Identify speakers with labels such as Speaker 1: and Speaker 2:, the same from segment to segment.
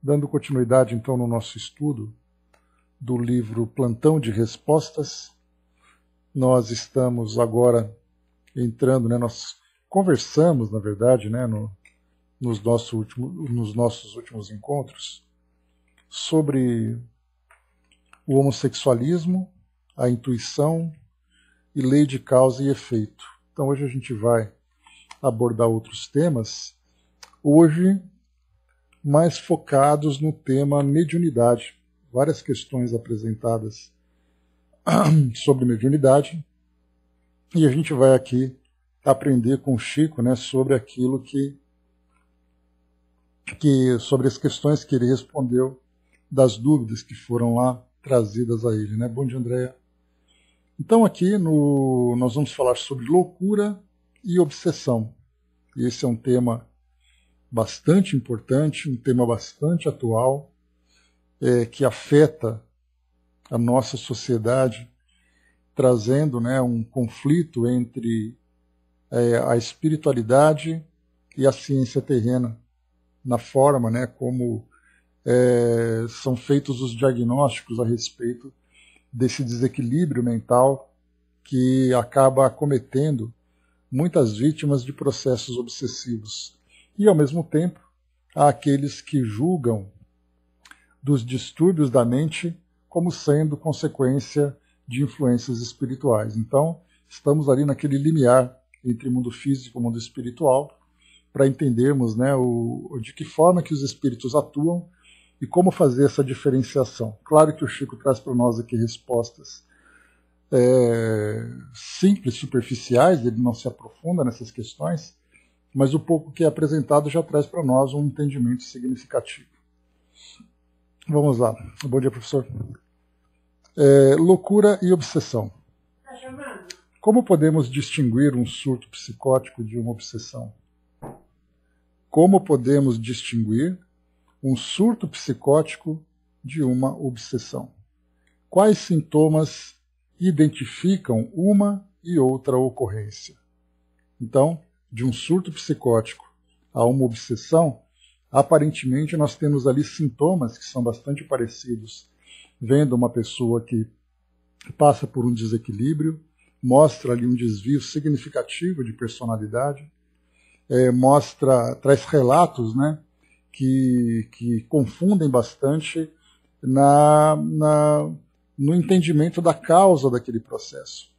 Speaker 1: Dando continuidade, então, no nosso estudo do livro Plantão de Respostas, nós estamos agora entrando, nós conversamos, na verdade, nos nossos últimos encontros, sobre o homossexualismo, a intuição e lei de causa e efeito. Então hoje a gente vai abordar outros temas, hoje mais focados no tema mediunidade. Várias questões apresentadas sobre mediunidade, e a gente vai aqui aprender com o Chico, sobre aquilo sobre as questões que ele respondeu, das dúvidas que foram lá trazidas a ele. Bom dia, Andréia. Então aqui nós vamos falar sobre loucura e obsessão. E esse é um tema bastante importante, um tema bastante atual, que afeta a nossa sociedade, trazendo um conflito entre a espiritualidade e a ciência terrena, na forma como são feitos os diagnósticos a respeito desse desequilíbrio mental que acaba acometendo muitas vítimas de processos obsessivos. E, ao mesmo tempo, há aqueles que julgam dos distúrbios da mente como sendo consequência de influências espirituais. Então, estamos ali naquele limiar entre mundo físico e mundo espiritual, para entendermos de que forma que os espíritos atuam e como fazer essa diferenciação. Claro que o Chico traz para nós aqui respostas simples, superficiais, ele não se aprofunda nessas questões, mas o pouco que é apresentado já traz para nós um entendimento significativo. Vamos lá. Bom dia, professor. Loucura e obsessão.
Speaker 2: Tá chamando?
Speaker 1: Como podemos distinguir um surto psicótico de uma obsessão? Como podemos distinguir um surto psicótico de uma obsessão? Quais sintomas identificam uma e outra ocorrência? Então, de um surto psicótico a uma obsessão, aparentemente nós temos ali sintomas que são bastante parecidos. Vendo uma pessoa que passa por um desequilíbrio, mostra ali um desvio significativo de personalidade, traz relatos que confundem bastante no entendimento da causa daquele processo.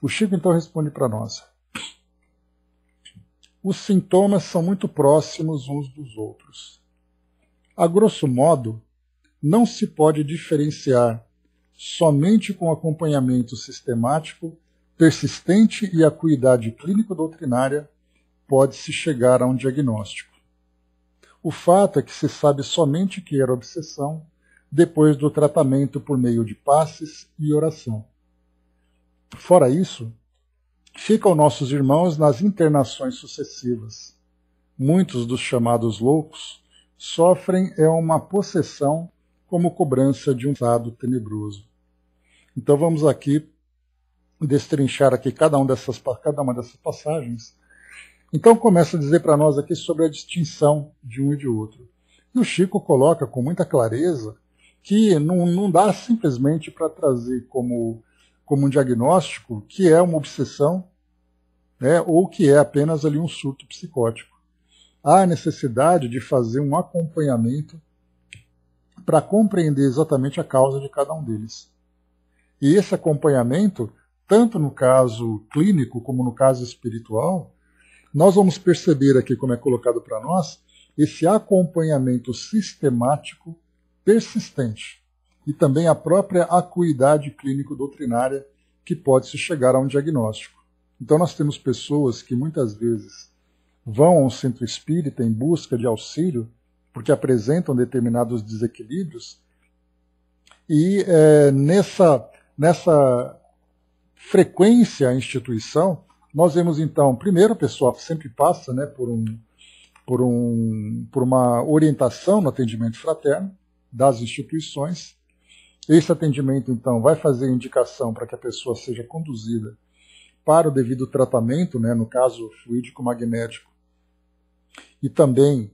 Speaker 1: O Chico então responde para nós: os sintomas são muito próximos uns dos outros. A grosso modo, não se pode diferenciar somente com acompanhamento sistemático, persistente e acuidade clínico-doutrinária pode-se chegar a um diagnóstico. O fato é que se sabe somente que era obsessão depois do tratamento por meio de passes e oração. Fora isso, ficam nossos irmãos nas internações sucessivas. Muitos dos chamados loucos sofrem uma possessão como cobrança de um estado tenebroso. Então vamos aqui destrinchar aqui cada uma dessas passagens. Então começa a dizer para nós aqui sobre a distinção de um e de outro. E o Chico coloca com muita clareza que não dá simplesmente para trazer como um diagnóstico que é uma obsessão, ou que é apenas ali um surto psicótico. Há necessidade de fazer um acompanhamento para compreender exatamente a causa de cada um deles. E esse acompanhamento, tanto no caso clínico como no caso espiritual, nós vamos perceber aqui, como é colocado para nós, esse acompanhamento sistemático, persistente, e também a própria acuidade clínico-doutrinária que pode-se chegar a um diagnóstico. Então nós temos pessoas que muitas vezes vão a um centro espírita em busca de auxílio, porque apresentam determinados desequilíbrios, e nessa frequência à instituição, nós vemos então, primeiro a pessoa sempre passa por uma orientação no atendimento fraterno das instituições. Esse atendimento então vai fazer indicação para que a pessoa seja conduzida para o devido tratamento, no caso fluídico magnético, e também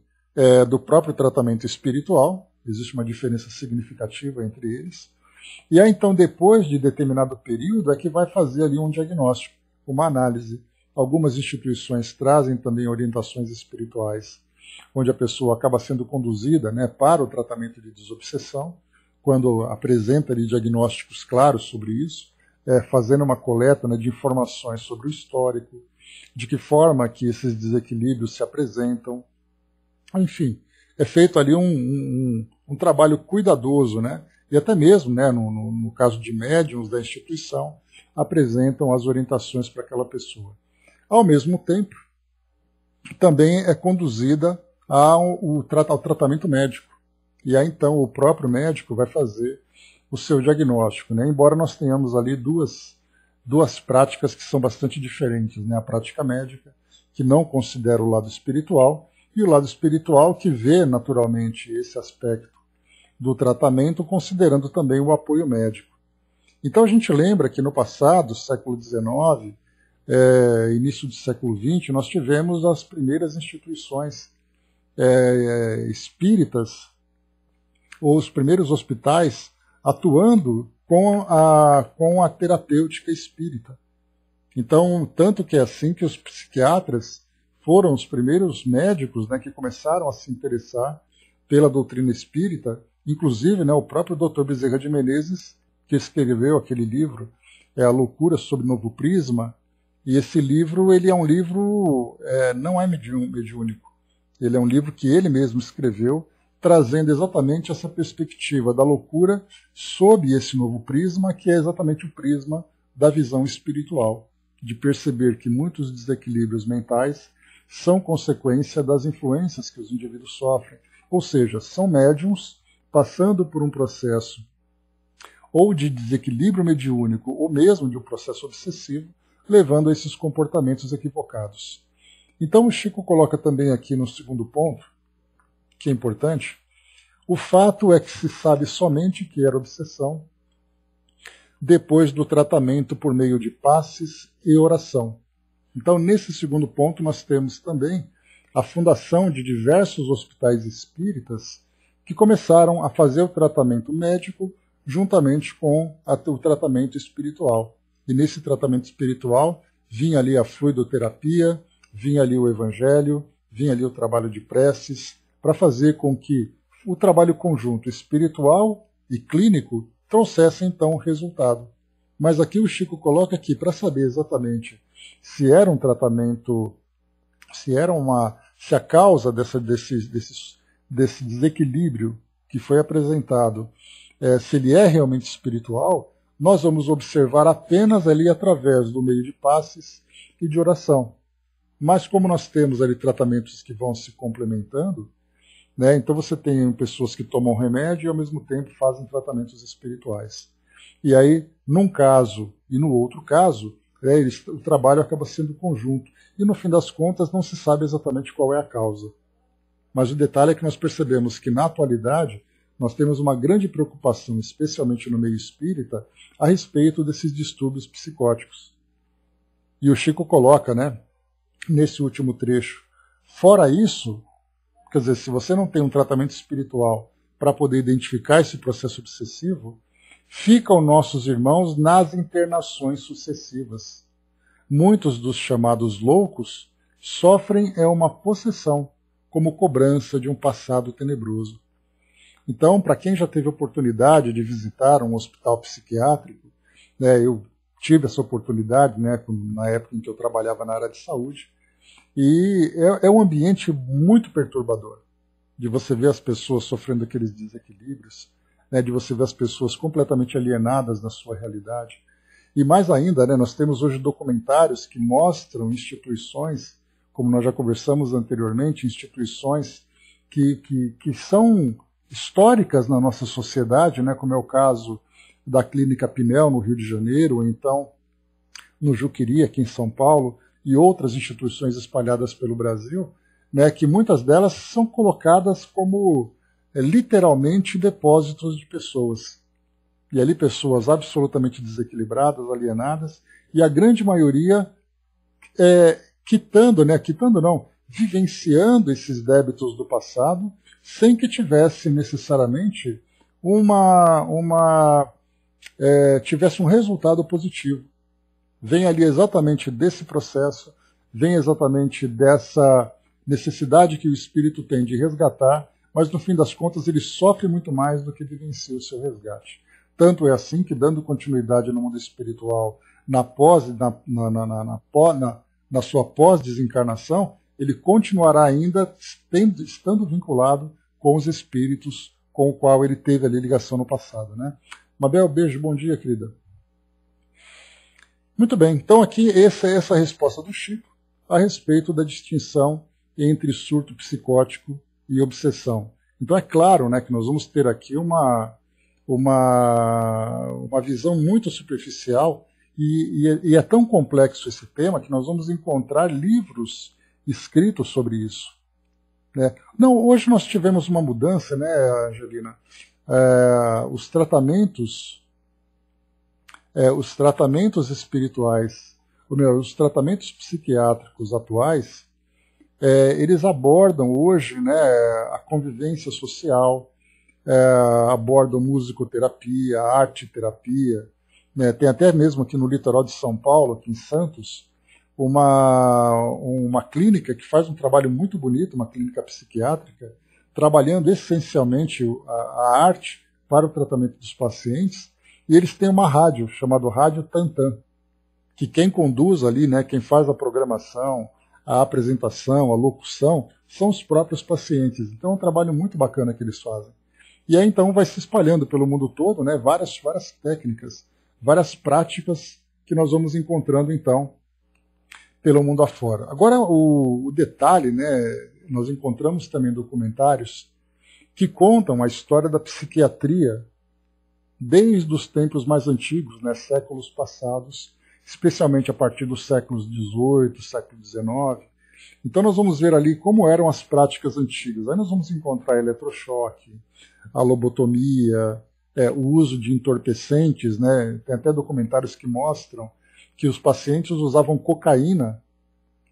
Speaker 1: do próprio tratamento espiritual, existe uma diferença significativa entre eles, e aí então depois de determinado período é que vai fazer ali um diagnóstico, uma análise. Algumas instituições trazem também orientações espirituais, onde a pessoa acaba sendo conduzida, né, para o tratamento de desobsessão, quando apresenta ali diagnósticos claros sobre isso, fazendo uma coleta, né, de informações sobre o histórico, de que forma que esses desequilíbrios se apresentam. Enfim, é feito ali um trabalho cuidadoso, né? E até mesmo, né, no caso de médiuns da instituição, apresentam as orientações para aquela pessoa. Ao mesmo tempo, também é conduzida ao tratamento médico. E aí então o próprio médico vai fazer o seu diagnóstico, né? Embora nós tenhamos ali duas práticas que são bastante diferentes, né? A prática médica, que não considera o lado espiritual, e o lado espiritual que vê naturalmente esse aspecto do tratamento, considerando também o apoio médico. Então a gente lembra que no passado, século XIX, início do século XX, nós tivemos as primeiras instituições espíritas, ou os primeiros hospitais, atuando com a terapêutica espírita. Então, tanto que é assim que os psiquiatras foram os primeiros médicos, né, que começaram a se interessar pela doutrina espírita, inclusive, né, o próprio Dr. Bezerra de Menezes, que escreveu aquele livro, A Loucura sob Novo Prisma, e esse livro ele é um livro, não é mediúnico, ele é um livro que ele mesmo escreveu, trazendo exatamente essa perspectiva da loucura sob esse novo prisma, que é exatamente o prisma da visão espiritual, de perceber que muitos desequilíbrios mentais são consequência das influências que os indivíduos sofrem, ou seja, são médiums passando por um processo ou de desequilíbrio mediúnico, ou mesmo de um processo obsessivo, levando a esses comportamentos equivocados. Então o Chico coloca também aqui no segundo ponto, que é importante, o fato é que se sabe somente que era obsessão depois do tratamento por meio de passes e oração. Então, nesse segundo ponto, nós temos também a fundação de diversos hospitais espíritas que começaram a fazer o tratamento médico juntamente com o tratamento espiritual. E nesse tratamento espiritual vinha ali a fluidoterapia, vinha ali o evangelho, vinha ali o trabalho de preces, para fazer com que o trabalho conjunto espiritual e clínico trouxesse então o resultado. Mas aqui o Chico coloca aqui para saber exatamente se era um tratamento, se a causa desse desequilíbrio que foi apresentado, se ele é realmente espiritual, nós vamos observar apenas ali através do meio de passes e de oração. Mas como nós temos ali tratamentos que vão se complementando, né, então você tem pessoas que tomam remédio e ao mesmo tempo fazem tratamentos espirituais. E aí, num caso e no outro caso, o trabalho acaba sendo conjunto. E no fim das contas não se sabe exatamente qual é a causa. Mas o detalhe é que nós percebemos que na atualidade nós temos uma grande preocupação, especialmente no meio espírita, a respeito desses distúrbios psicóticos. E o Chico coloca, né, nesse último trecho, fora isso, quer dizer, se você não tem um tratamento espiritual para poder identificar esse processo obsessivo, ficam nossos irmãos nas internações sucessivas. Muitos dos chamados loucos sofrem uma possessão, como cobrança de um passado tenebroso. Então, para quem já teve oportunidade de visitar um hospital psiquiátrico, né, eu tive essa oportunidade, né, na época em que eu trabalhava na área de saúde, e é um ambiente muito perturbador, de você ver as pessoas sofrendo aqueles desequilíbrios, né, de você ver as pessoas completamente alienadas na sua realidade. E mais ainda, né, nós temos hoje documentários que mostram instituições, como nós já conversamos anteriormente, instituições que são históricas na nossa sociedade, né, como é o caso da Clínica Pinel, no Rio de Janeiro, ou então no Juqueri, aqui em São Paulo, e outras instituições espalhadas pelo Brasil, né, que muitas delas são colocadas como literalmente depósitos de pessoas. E ali pessoas absolutamente desequilibradas, alienadas, e a grande maioria vivenciando esses débitos do passado, sem que tivesse necessariamente tivesse um resultado positivo. Vem ali exatamente desse processo, vem exatamente dessa necessidade que o espírito tem de resgatar, mas no fim das contas ele sofre muito mais do que vivencia o seu resgate. Tanto é assim que, dando continuidade no mundo espiritual na sua pós-desencarnação, ele continuará ainda estando vinculado com os espíritos com o qual ele teve ali ligação no passado, né? Mabel, beijo, bom dia, querida. Muito bem, então aqui essa é a resposta do Chico a respeito da distinção entre surto psicótico e obsessão. Então é claro, né, que nós vamos ter aqui uma visão muito superficial e é tão complexo esse tema que nós vamos encontrar livros escritos sobre isso. Né? Não, hoje nós tivemos uma mudança, né, Angelina? Os tratamentos espirituais, ou melhor, os tratamentos psiquiátricos atuais, eles abordam hoje, né, a convivência social, abordam musicoterapia, arte-terapia, né, tem até mesmo aqui no litoral de São Paulo, aqui em Santos, uma clínica que faz um trabalho muito bonito, uma clínica psiquiátrica, trabalhando essencialmente a arte para o tratamento dos pacientes, e eles têm uma rádio, chamada Rádio Tantan, que quem conduz ali, né, quem faz a programação, a apresentação, a locução, são os próprios pacientes. Então é um trabalho muito bacana que eles fazem. E aí então vai se espalhando pelo mundo todo, né, várias técnicas, várias práticas que nós vamos encontrando então pelo mundo afora. Agora o detalhe, né, nós encontramos também documentários que contam a história da psiquiatria desde os tempos mais antigos, né, séculos passados, especialmente a partir dos séculos XVIII, século XIX. Então nós vamos ver ali como eram as práticas antigas. Aí nós vamos encontrar eletrochoque, a lobotomia, o uso de entorpecentes, né? Tem até documentários que mostram que os pacientes usavam cocaína,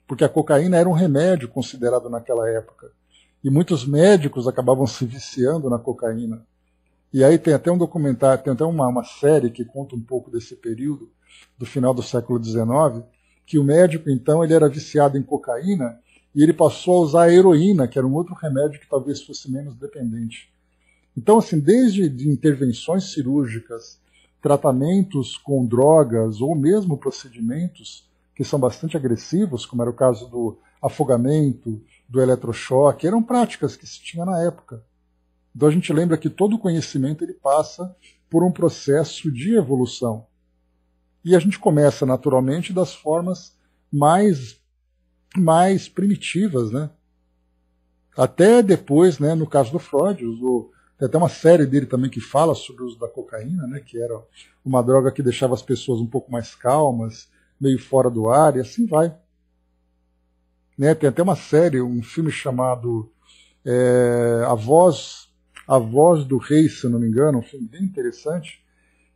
Speaker 1: porque a cocaína era um remédio considerado naquela época. E muitos médicos acabavam se viciando na cocaína. E aí tem até um documentário, tem até uma série que conta um pouco desse período, do final do século XIX, que o médico, então, ele era viciado em cocaína e ele passou a usar a heroína, que era um outro remédio que talvez fosse menos dependente. Então, assim, desde de intervenções cirúrgicas, tratamentos com drogas ou mesmo procedimentos que são bastante agressivos, como era o caso do afogamento, do eletrochoque, eram práticas que se tinha na época. Então a gente lembra que todo conhecimento ele passa por um processo de evolução. E a gente começa naturalmente das formas mais primitivas, né? Até depois, né, no caso do Freud, tem até uma série dele também que fala sobre o uso da cocaína, né, que era uma droga que deixava as pessoas um pouco mais calmas, meio fora do ar, e assim vai. Né, tem até uma série, um filme chamado A Voz do Rei, se eu não me engano, um filme bem interessante,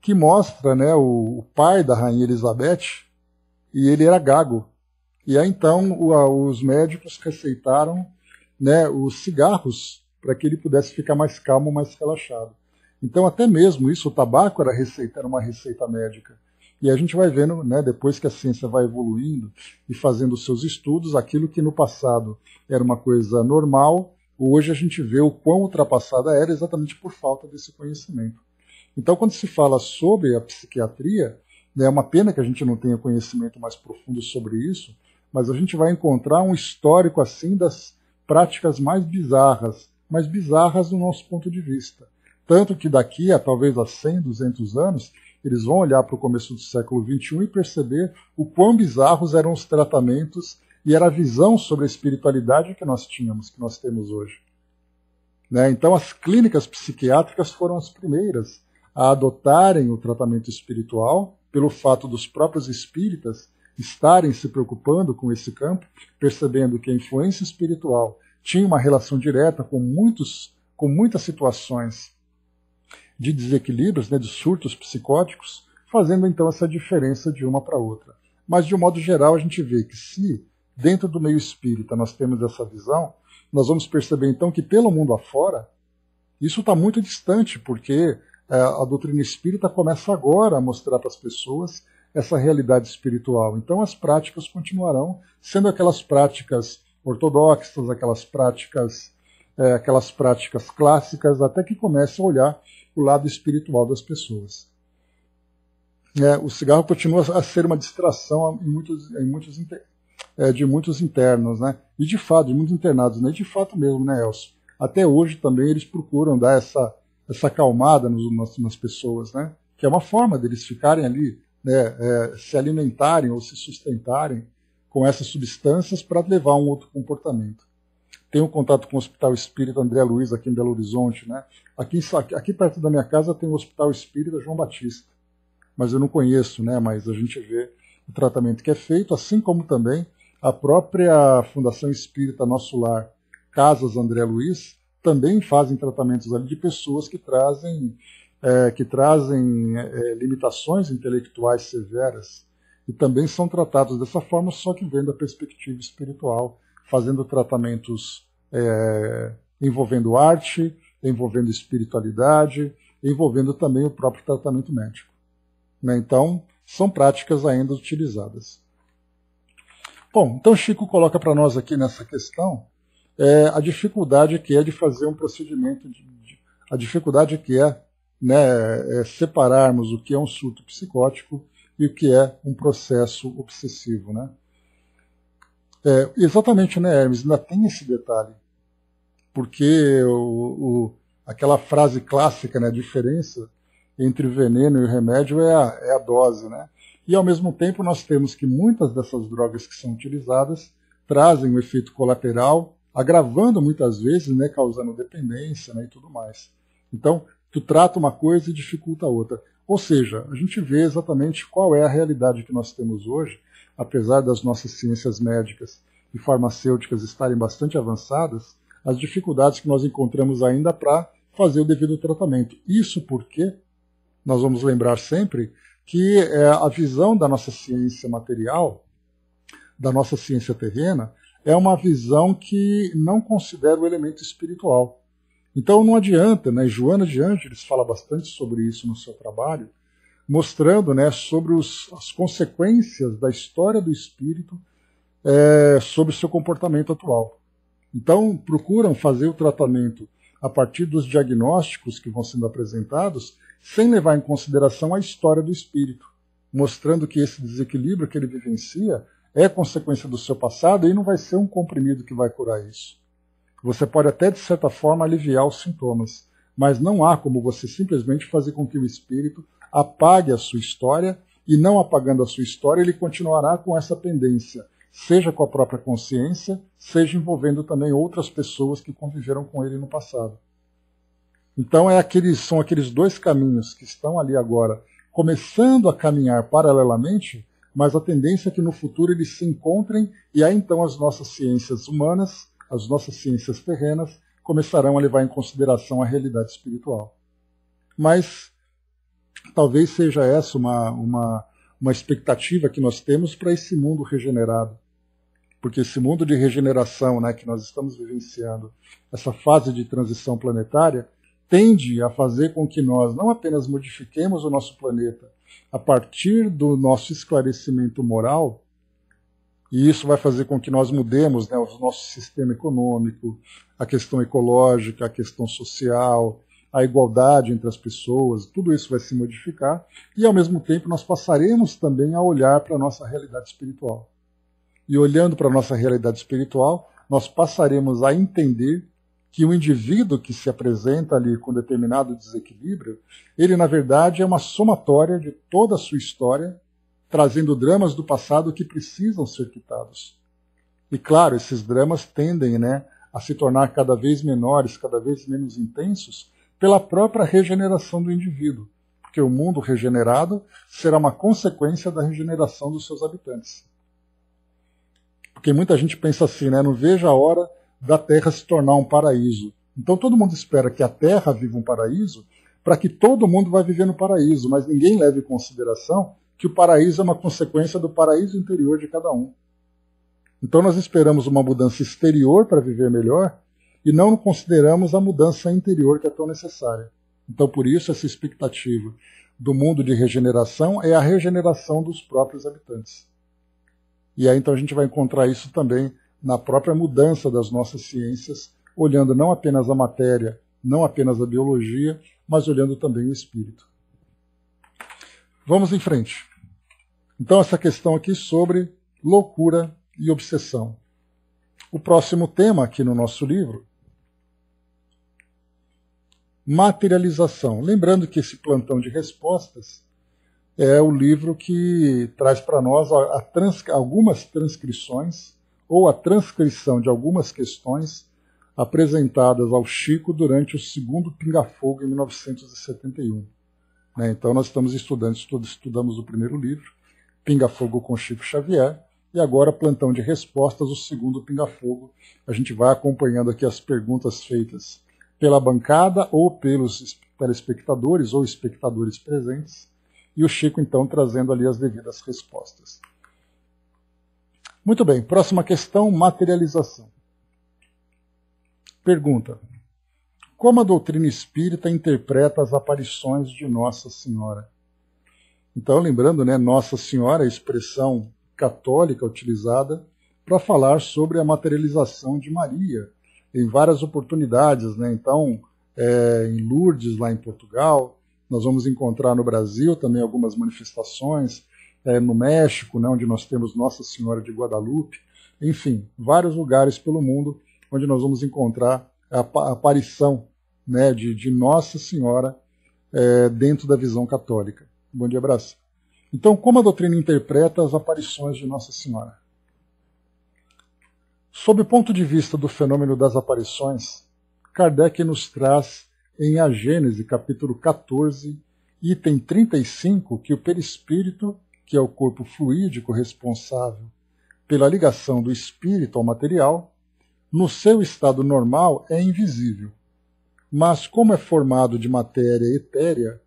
Speaker 1: que mostra, né, o pai da Rainha Elizabeth, e ele era gago. E aí então os médicos receitaram, né, os cigarros para que ele pudesse ficar mais calmo, mais relaxado. Então até mesmo isso, o tabaco era uma receita médica. E a gente vai vendo, né, depois que a ciência vai evoluindo e fazendo os seus estudos, aquilo que no passado era uma coisa normal, hoje a gente vê o quão ultrapassada era exatamente por falta desse conhecimento. Então, quando se fala sobre a psiquiatria, né, é uma pena que a gente não tenha conhecimento mais profundo sobre isso, mas a gente vai encontrar um histórico assim das práticas mais bizarras do nosso ponto de vista. Tanto que daqui a talvez a 100, 200 anos, eles vão olhar para o começo do século XXI e perceber o quão bizarros eram os tratamentos e era a visão sobre a espiritualidade que nós temos hoje. Né? Então, as clínicas psiquiátricas foram as primeiras a adotarem o tratamento espiritual, pelo fato dos próprios espíritas estarem se preocupando com esse campo, percebendo que a influência espiritual tinha uma relação direta com muitas situações de desequilíbrios, né, de surtos psicóticos, fazendo então essa diferença de uma para outra. Mas, de um modo geral, a gente vê que se dentro do meio espírita nós temos essa visão, nós vamos perceber então que pelo mundo afora, isso está muito distante, porque a doutrina espírita começa agora a mostrar para as pessoas essa realidade espiritual. Então as práticas continuarão sendo aquelas práticas ortodoxas, aquelas práticas clássicas, até que comece a olhar o lado espiritual das pessoas. O cigarro continua a ser uma distração de muitos internos, né? E de fato, de muitos internados, né? E de fato mesmo, né, Elcio? Até hoje também eles procuram dar essa acalmada nas pessoas, né? Que é uma forma deles ficarem ali, né, se alimentarem ou se sustentarem com essas substâncias para levar a um outro comportamento. Tenho contato com o Hospital Espírita André Luiz aqui em Belo Horizonte, né? Aqui perto da minha casa tem o Hospital Espírita João Batista, mas eu não conheço, né? Mas a gente vê o tratamento que é feito, assim como também a própria Fundação Espírita Nosso Lar, Casas André Luiz, também fazem tratamentos ali de pessoas que trazem limitações intelectuais severas e também são tratados dessa forma, só que vendo a perspectiva espiritual, fazendo tratamentos envolvendo arte, envolvendo espiritualidade, envolvendo também o próprio tratamento médico. Né? Então, são práticas ainda utilizadas. Bom, então Chico coloca para nós aqui nessa questão a dificuldade que é de fazer um procedimento, a dificuldade que é, né, separarmos o que é um surto psicótico e o que é um processo obsessivo. Né? Exatamente, né, Hermes? Ainda tem esse detalhe, porque aquela frase clássica, né, a diferença entre o veneno e o remédio é a dose, né? E ao mesmo tempo nós temos que muitas dessas drogas que são utilizadas trazem um efeito colateral, agravando muitas vezes, né, causando dependência, né, e tudo mais. Então, tu trata uma coisa e dificulta a outra. Ou seja, a gente vê exatamente qual é a realidade que nós temos hoje, apesar das nossas ciências médicas e farmacêuticas estarem bastante avançadas, as dificuldades que nós encontramos ainda para fazer o devido tratamento. Isso porque nós vamos lembrar sempre que a visão da nossa ciência material, da nossa ciência terrena, é uma visão que não considera o elemento espiritual. Então não adianta, né? Joana de Ângeles fala bastante sobre isso no seu trabalho, mostrando, né, sobre as consequências da história do espírito sobre o seu comportamento atual. Então procuram fazer o tratamento a partir dos diagnósticos que vão sendo apresentados, sem levar em consideração a história do espírito, mostrando que esse desequilíbrio que ele vivencia é consequência do seu passado e não vai ser um comprimido que vai curar isso. Você pode até, de certa forma, aliviar os sintomas, mas não há como você simplesmente fazer com que o espírito apague a sua história e, não apagando a sua história, ele continuará com essa pendência, seja com a própria consciência, seja envolvendo também outras pessoas que conviveram com ele no passado. Então são aqueles dois caminhos que estão ali agora, começando a caminhar paralelamente, mas a tendência é que no futuro eles se encontrem e aí então as nossas ciências humanas, as nossas ciências terrenas, começarão a levar em consideração a realidade espiritual. Mas talvez seja essa uma expectativa que nós temos para esse mundo regenerado. Porque esse mundo de regeneração, né, que nós estamos vivenciando, essa fase de transição planetária, tende a fazer com que nós não apenas modifiquemos o nosso planeta a partir do nosso esclarecimento moral, e isso vai fazer com que nós mudemos, né, o nosso sistema econômico, a questão ecológica, a questão social, a igualdade entre as pessoas, tudo isso vai se modificar, e ao mesmo tempo nós passaremos também a olhar para a nossa realidade espiritual. E olhando para a nossa realidade espiritual, nós passaremos a entender que o indivíduo que se apresenta ali com determinado desequilíbrio, ele na verdade é uma somatória de toda a sua história, trazendo dramas do passado que precisam ser quitados. E claro, esses dramas tendem, né, a se tornar cada vez menores, cada vez menos intensos, pela própria regeneração do indivíduo, porque o mundo regenerado será uma consequência da regeneração dos seus habitantes. Porque muita gente pensa assim, né, não vejo a hora da Terra se tornar um paraíso. Então todo mundo espera que a Terra viva um paraíso para que todo mundo vai viver no paraíso, mas ninguém leva em consideração que o paraíso é uma consequência do paraíso interior de cada um. Então nós esperamos uma mudança exterior para viver melhor e não consideramos a mudança interior que é tão necessária. Então por isso essa expectativa do mundo de regeneração é a regeneração dos próprios habitantes. E aí então a gente vai encontrar isso também na própria mudança das nossas ciências, olhando não apenas a matéria, não apenas a biologia, mas olhando também o espírito. Vamos em frente. Então essa questão aqui sobre loucura e obsessão. O próximo tema aqui no nosso livro, materialização. Lembrando que esse plantão de respostas é o livro que traz para nós algumas transcrições ou a transcrição de algumas questões apresentadas ao Chico durante o segundo Pinga-Fogo em 1971. Então nós estamos estudamos o primeiro livro, Pinga-Fogo com Chico Xavier, e agora plantão de respostas, o segundo Pinga-Fogo. A gente vai acompanhando aqui as perguntas feitas pela bancada ou pelos telespectadores ou espectadores presentes, e o Chico então trazendo ali as devidas respostas. Muito bem, próxima questão, materialização. Pergunta: como a doutrina espírita interpreta as aparições de Nossa Senhora? Então, lembrando, Nossa Senhora é a expressão católica utilizada para falar sobre a materialização de Maria em várias oportunidades. Então, em Lourdes, lá em Portugal, nós vamos encontrar no Brasil também algumas manifestações, no México, onde nós temos Nossa Senhora de Guadalupe, enfim, vários lugares pelo mundo onde nós vamos encontrar a aparição de Nossa Senhora dentro da visão católica. Bom dia, abraço. Então, como a doutrina interpreta as aparições de Nossa Senhora? Sob o ponto de vista do fenômeno das aparições, Kardec nos traz em A Gênese, capítulo 14, item 35, que o perispírito, que é o corpo fluídico responsável pela ligação do espírito ao material, no seu estado normal é invisível. Mas, como é formado de matéria etérea,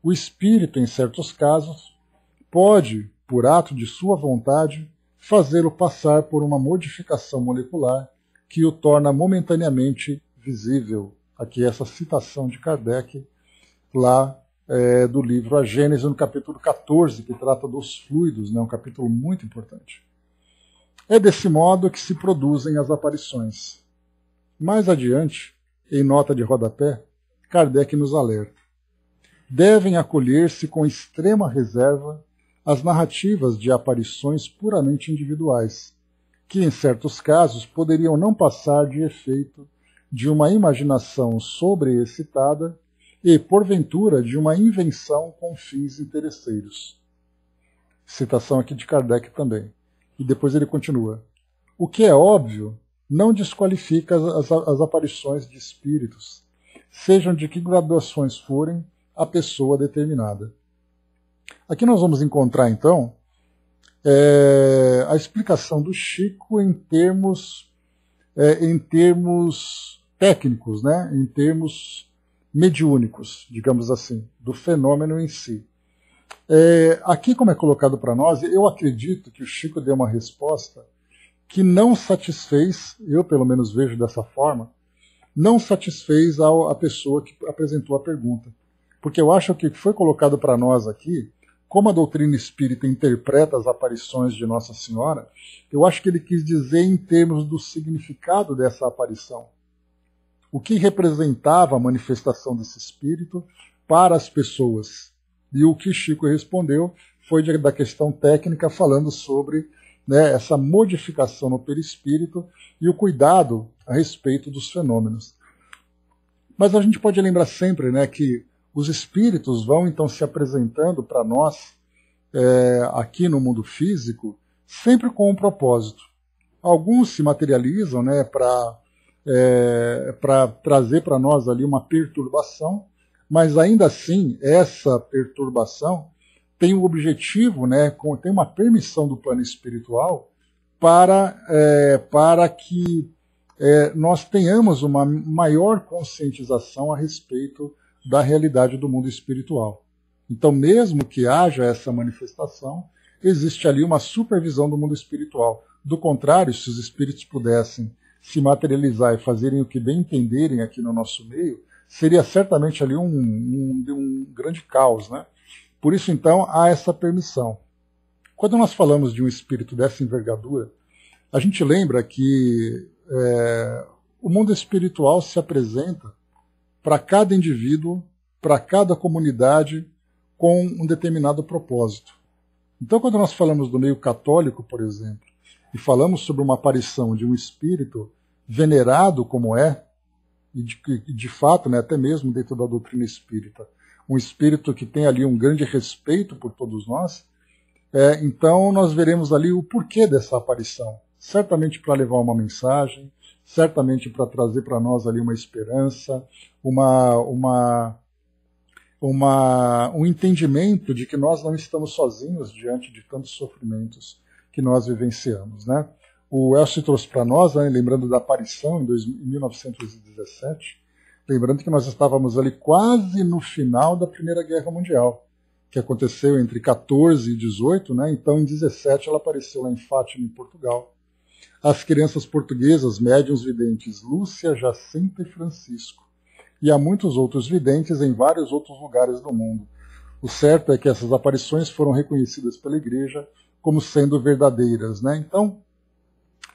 Speaker 1: o espírito, em certos casos, pode, por ato de sua vontade, fazê-lo passar por uma modificação molecular que o torna momentaneamente visível. Aqui essa citação de Kardec, lá do livro A Gênese, no capítulo 14, que trata dos fluidos, um capítulo muito importante. É desse modo que se produzem as aparições. Mais adiante, em nota de rodapé, Kardec nos alerta: devem acolher-se com extrema reserva as narrativas de aparições puramente individuais, que em certos casos poderiam não passar de efeito de uma imaginação sobreexcitada e, porventura, de uma invenção com fins interesseiros. Citação aqui de Kardec também. E depois ele continua: o que é óbvio não desqualifica as aparições de espíritos, sejam de que graduações forem a pessoa determinada. Aqui nós vamos encontrar, então, a explicação do Chico em termos técnicos, em termos mediúnicos, digamos assim, do fenômeno em si. Aqui, como é colocado para nós, eu acredito que o Chico deu uma resposta que não satisfez, eu pelo menos vejo dessa forma, não satisfez a pessoa que apresentou a pergunta. Porque eu acho que o que foi colocado para nós aqui, como a doutrina espírita interpreta as aparições de Nossa Senhora, eu acho que ele quis dizer em termos do significado dessa aparição. O que representava a manifestação desse espírito para as pessoas. E o que Chico respondeu foi da questão técnica, falando sobre essa modificação no perispírito e o cuidado a respeito dos fenômenos. Mas a gente pode lembrar sempre que os espíritos vão então se apresentando para nós, aqui no mundo físico, sempre com um propósito. Alguns se materializam para trazer para nós ali uma perturbação, mas ainda assim essa perturbação tem o objetivo, tem uma permissão do plano espiritual para que nós tenhamos uma maior conscientização a respeito da realidade do mundo espiritual. Então, mesmo que haja essa manifestação, existe ali uma supervisão do mundo espiritual. Do contrário, se os espíritos pudessem se materializar e fazerem o que bem entenderem aqui no nosso meio, seria certamente ali um grande caos, né? Por isso, então, há essa permissão. Quando nós falamos de um espírito dessa envergadura, a gente lembra que o mundo espiritual se apresenta para cada indivíduo, para cada comunidade, com um determinado propósito. Então, quando nós falamos do meio católico, por exemplo, e falamos sobre uma aparição de um espírito venerado como é, e de fato, né, até mesmo dentro da doutrina espírita, um espírito que tem ali um grande respeito por todos nós, então nós veremos ali o porquê dessa aparição. Certamente para levar uma mensagem, certamente para trazer para nós ali uma esperança, um entendimento de que nós não estamos sozinhos diante de tantos sofrimentos que nós vivenciamos, né? O Elcio trouxe para nós, né, lembrando da aparição em 1917, lembrando que nós estávamos ali quase no final da Primeira Guerra Mundial, que aconteceu entre 14 e 18, né? Então em 17 ela apareceu lá em Fátima, em Portugal. As crianças portuguesas, médiuns videntes Lúcia, Jacinta e Francisco. E há muitos outros videntes em vários outros lugares do mundo. O certo é que essas aparições foram reconhecidas pela Igreja como sendo verdadeiras, né? Então,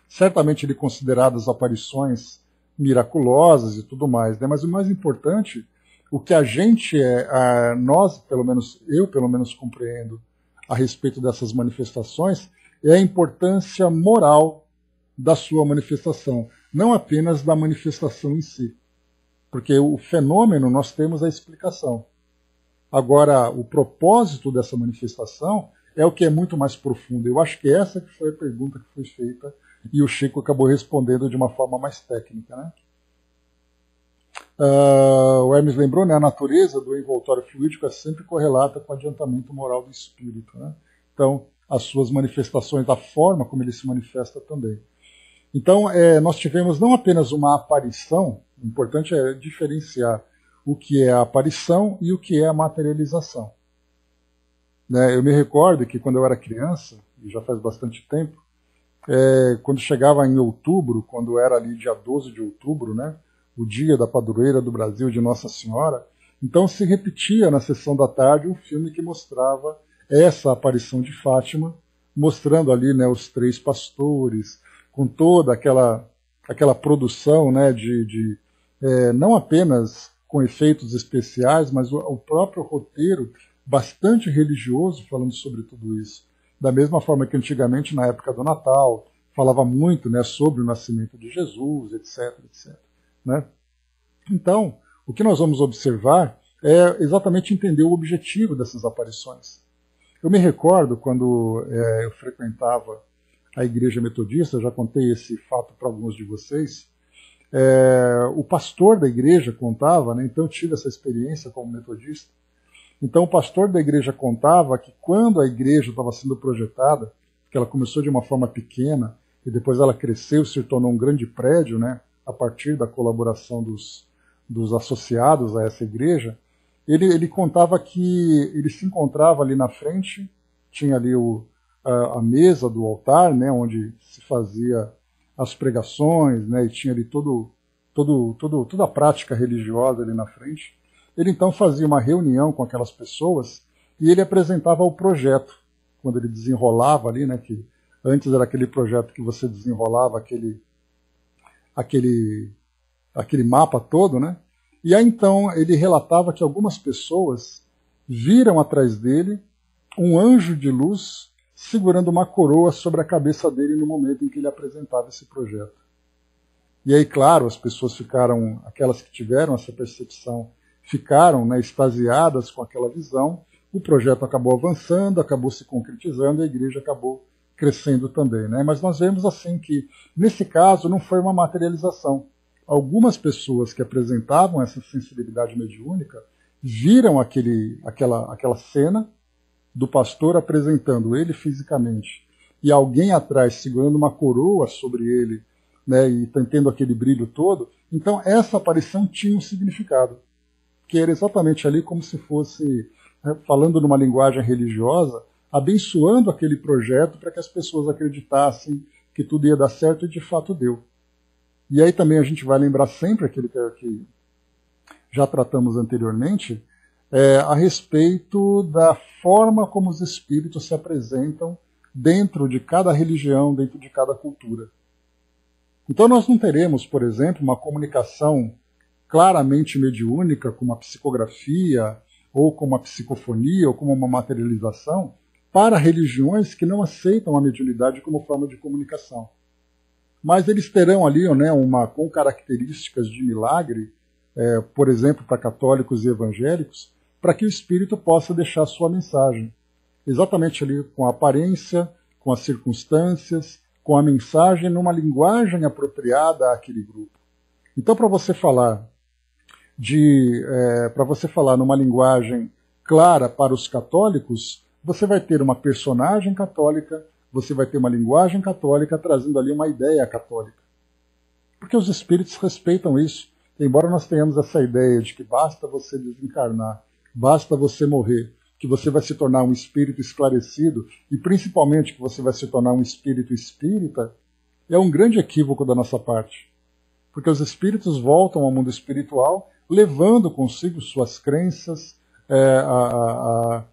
Speaker 1: certamente ele consideradas aparições miraculosas e tudo mais, né? Mas o mais importante, o que a gente nós, pelo menos eu, pelo menos compreendo a respeito dessas manifestações, é a importância moral da sua manifestação, não apenas da manifestação em si. Porque o fenômeno nós temos a explicação. Agora, o propósito dessa manifestação é o que é muito mais profundo. Eu acho que essa que foi a pergunta que foi feita e o Chico acabou respondendo de uma forma mais técnica, né? O Hermes lembrou, né, a natureza do envoltório fluídico é sempre correlata com o adiantamento moral do espírito, né? Então, as suas manifestações, a forma como ele se manifesta também. Então, nós tivemos não apenas uma aparição, o importante é diferenciar o que é a aparição e o que é a materialização. Né, eu me recordo que quando eu era criança, e já faz bastante tempo, quando chegava em outubro, quando era ali dia 12 de outubro, né, o dia da padroeira do Brasil de Nossa Senhora, então se repetia na sessão da tarde um filme que mostrava essa aparição de Fátima, mostrando ali, né, os três pastores, com toda aquela produção, né, não apenas com efeitos especiais, mas o próprio roteiro bastante religioso falando sobre tudo isso. Da mesma forma que antigamente, na época do Natal, falava muito, né, sobre o nascimento de Jesus, etc. etc. Né? Então, o que nós vamos observar é exatamente entender o objetivo dessas aparições. Eu me recordo quando eu frequentava a Igreja Metodista, já contei esse fato para alguns de vocês, o pastor da igreja contava, né, então eu tive essa experiência como metodista, então o pastor da igreja contava que quando a igreja estava sendo projetada, que ela começou de uma forma pequena, e depois ela cresceu e se tornou um grande prédio, né, a partir da colaboração dos associados a essa igreja, ele contava que ele se encontrava ali na frente, tinha ali a mesa do altar, né, onde se fazia as pregações, né, e tinha ali toda a prática religiosa ali na frente. Ele então fazia uma reunião com aquelas pessoas e ele apresentava o projeto, quando ele desenrolava ali, né, que antes era aquele projeto que você desenrolava aquele mapa todo, né, e aí então ele relatava que algumas pessoas viram atrás dele um anjo de luz segurando uma coroa sobre a cabeça dele no momento em que ele apresentava esse projeto. E aí, claro, as pessoas ficaram, aquelas que tiveram essa percepção, ficaram, né, extasiadas com aquela visão, o projeto acabou avançando, acabou se concretizando e a igreja acabou crescendo também. Né? Mas nós vemos assim que, nesse caso, não foi uma materialização. Algumas pessoas que apresentavam essa sensibilidade mediúnica viram aquela cena do pastor apresentando ele fisicamente e alguém atrás segurando uma coroa sobre ele, né, e tendo aquele brilho todo. Então essa aparição tinha um significado, que era exatamente ali como se fosse, falando numa linguagem religiosa, abençoando aquele projeto para que as pessoas acreditassem, que tudo ia dar certo e de fato deu. E aí também a gente vai lembrar sempre aquele que já tratamos anteriormente, a respeito da forma como os espíritos se apresentam dentro de cada religião, dentro de cada cultura. Então nós não teremos, por exemplo, uma comunicação claramente mediúnica, com uma psicografia, ou com uma psicofonia, ou com uma materialização, para religiões que não aceitam a mediunidade como forma de comunicação. Mas eles terão ali, né, com características de milagre, por exemplo, para católicos e evangélicos, para que o espírito possa deixar a sua mensagem. Exatamente ali com a aparência, com as circunstâncias, com a mensagem numa linguagem apropriada àquele grupo. Então, para você falar numa linguagem clara para os católicos, você vai ter uma personagem católica, você vai ter uma linguagem católica trazendo ali uma ideia católica. Porque os espíritos respeitam isso. Embora nós tenhamos essa ideia de que basta você desencarnar, basta você morrer, que você vai se tornar um espírito esclarecido e principalmente que você vai se tornar um espírito espírita, é um grande equívoco da nossa parte. Porque os espíritos voltam ao mundo espiritual levando consigo suas crenças, a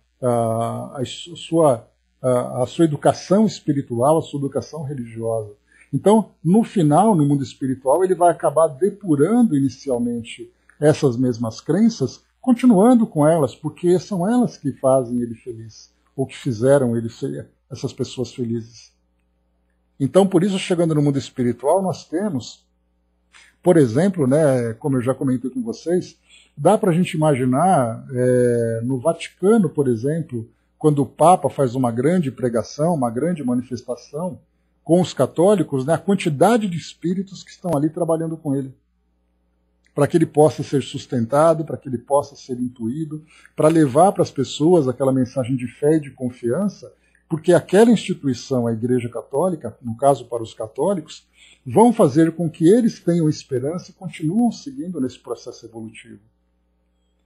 Speaker 1: sua educação espiritual, a sua educação religiosa. Então, no final, no mundo espiritual, ele vai acabar depurando inicialmente essas mesmas crenças, continuando com elas, porque são elas que fazem ele feliz, ou que fizeram essas pessoas felizes. Então, por isso, chegando no mundo espiritual, nós temos, por exemplo, né, como eu já comentei com vocês, dá para a gente imaginar, no Vaticano, por exemplo, quando o Papa faz uma grande pregação, uma grande manifestação, com os católicos, né, a quantidade de espíritos que estão ali trabalhando com ele. Para que ele possa ser sustentado, para que ele possa ser intuído, para levar para as pessoas aquela mensagem de fé e de confiança, porque aquela instituição, a Igreja Católica, no caso para os católicos, vão fazer com que eles tenham esperança e continuam seguindo nesse processo evolutivo.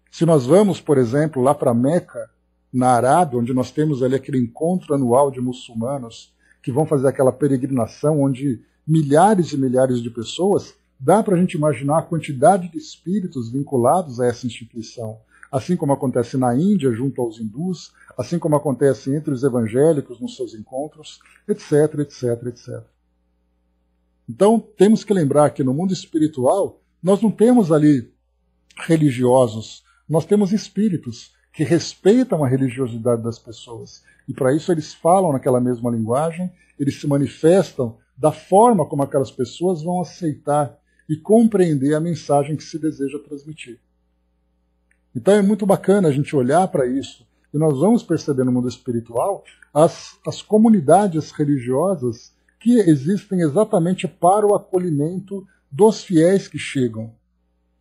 Speaker 1: Se nós vamos, por exemplo, lá para Meca, na Arábia, onde nós temos ali aquele encontro anual de muçulmanos, que vão fazer aquela peregrinação onde milhares e milhares de pessoas, dá para a gente imaginar a quantidade de espíritos vinculados a essa instituição. Assim como acontece na Índia, junto aos hindus, assim como acontece entre os evangélicos nos seus encontros, etc, etc, etc. Então, temos que lembrar que no mundo espiritual, nós não temos ali religiosos, nós temos espíritos que respeitam a religiosidade das pessoas. E para isso eles falam naquela mesma linguagem, eles se manifestam da forma como aquelas pessoas vão aceitar e compreender a mensagem que se deseja transmitir. Então é muito bacana a gente olhar para isso, e nós vamos perceber no mundo espiritual as comunidades religiosas que existem exatamente para o acolhimento dos fiéis que chegam.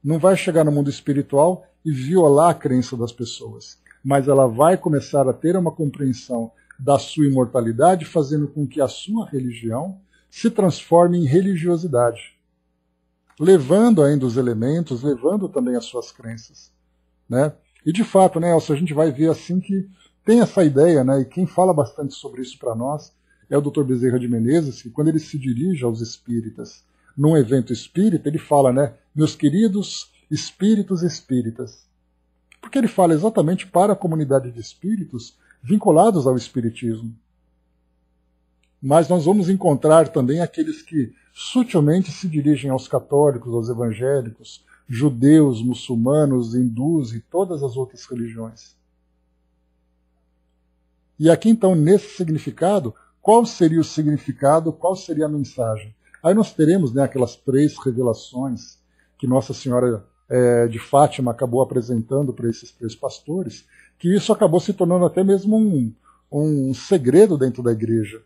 Speaker 1: Não vai chegar no mundo espiritual e violar a crença das pessoas, mas ela vai começar a ter uma compreensão da sua imortalidade, fazendo com que a sua religião se transforme em religiosidade, levando ainda os elementos, levando também as suas crenças, né? E de fato, né, Elcio, a gente vai ver assim que tem essa ideia, né, e quem fala bastante sobre isso para nós é o Dr. Bezerra de Menezes, que quando ele se dirige aos espíritas num evento espírita, ele fala, né, meus queridos espíritos espíritas. Porque ele fala exatamente para a comunidade de espíritos vinculados ao espiritismo. Mas nós vamos encontrar também aqueles que sutilmente se dirigem aos católicos, aos evangélicos, judeus, muçulmanos, hindus e todas as outras religiões. E aqui então, nesse significado, qual seria o significado, qual seria a mensagem? Aí nós teremos, né, aquelas 3 revelações que Nossa Senhora de Fátima acabou apresentando para esses 3 pastores, que isso acabou se tornando até mesmo um segredo dentro da igreja.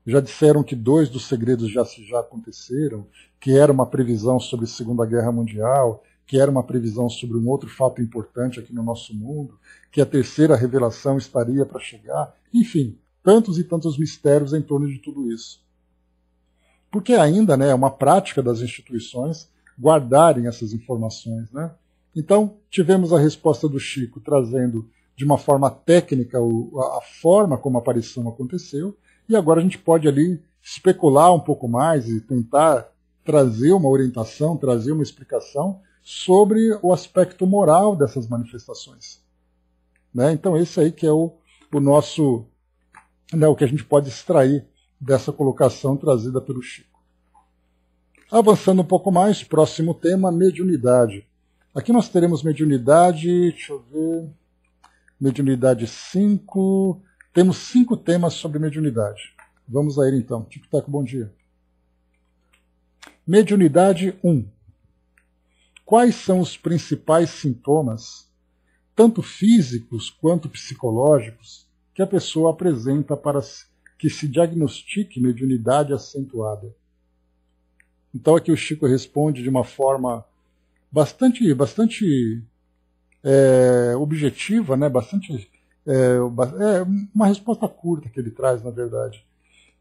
Speaker 1: Já disseram que 2 dos segredos já aconteceram, que era uma previsão sobre a Segunda Guerra Mundial, que era uma previsão sobre um outro fato importante aqui no nosso mundo, que a 3ª revelação estaria para chegar. Enfim, tantos e tantos mistérios em torno de tudo isso. Porque ainda, né, é uma prática das instituições guardarem essas informações, né? Então, tivemos a resposta do Chico trazendo de uma forma técnica a forma como a aparição aconteceu, e agora a gente pode ali especular um pouco mais e tentar trazer uma orientação, trazer uma explicação sobre o aspecto moral dessas manifestações. Né? Então esse aí que é o nosso, né, o que a gente pode extrair dessa colocação trazida pelo Chico. Avançando um pouco mais, próximo tema, mediunidade. Aqui nós teremos mediunidade, deixa eu ver, mediunidade 5, temos 5 temas sobre mediunidade. Vamos a ele então. Tic-tac, bom dia. Mediunidade 1. Quais são os principais sintomas, tanto físicos quanto psicológicos, que a pessoa apresenta para que se diagnostique mediunidade acentuada? Então aqui o Chico responde de uma forma bastante objetiva, né? Uma resposta curta que ele traz, na verdade.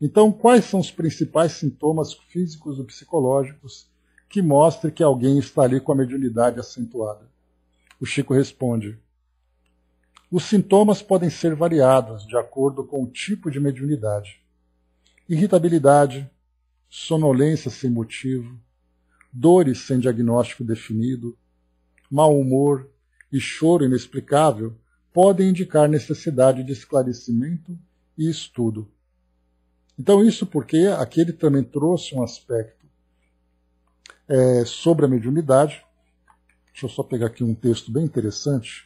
Speaker 1: Então, quais são os principais sintomas físicos ou psicológicos que mostrem que alguém está ali com a mediunidade acentuada? O Chico responde: os sintomas podem ser variados de acordo com o tipo de mediunidade. Irritabilidade, sonolência sem motivo, dores sem diagnóstico definido, mau humor e choro inexplicável podem indicar necessidade de esclarecimento e estudo. Então isso porque aqui ele também trouxe um aspecto sobre a mediunidade. Deixa eu só pegar aqui um texto bem interessante,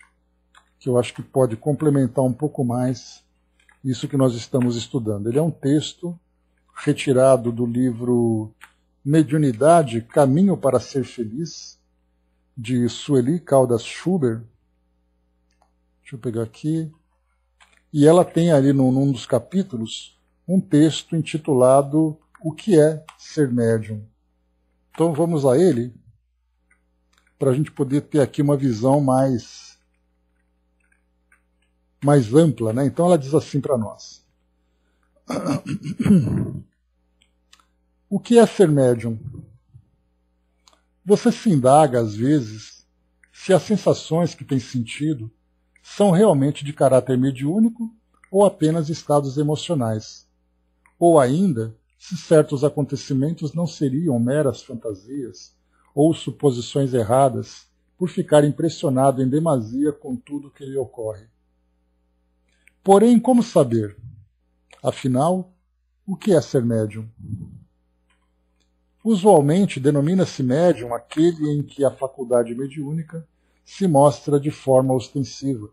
Speaker 1: que eu acho que pode complementar um pouco mais isso que nós estamos estudando. Ele é um texto retirado do livro Mediunidade, Caminho para Ser Feliz, de Sueli Caldas Schubert. Deixa eu pegar aqui. E ela tem ali num dos capítulos um texto intitulado O que é ser médium? Então vamos a ele, para a gente poder ter aqui uma visão mais ampla, né? Então ela diz assim para nós. O que é ser médium? Você se indaga, às vezes, se as sensações que tem sentido são realmente de caráter mediúnico ou apenas estados emocionais. Ou ainda, se certos acontecimentos não seriam meras fantasias ou suposições erradas por ficar impressionado em demasia com tudo que lhe ocorre. Porém, como saber? Afinal, o que é ser médium? Usualmente denomina-se médium aquele em que a faculdade mediúnica se mostra de forma ostensiva.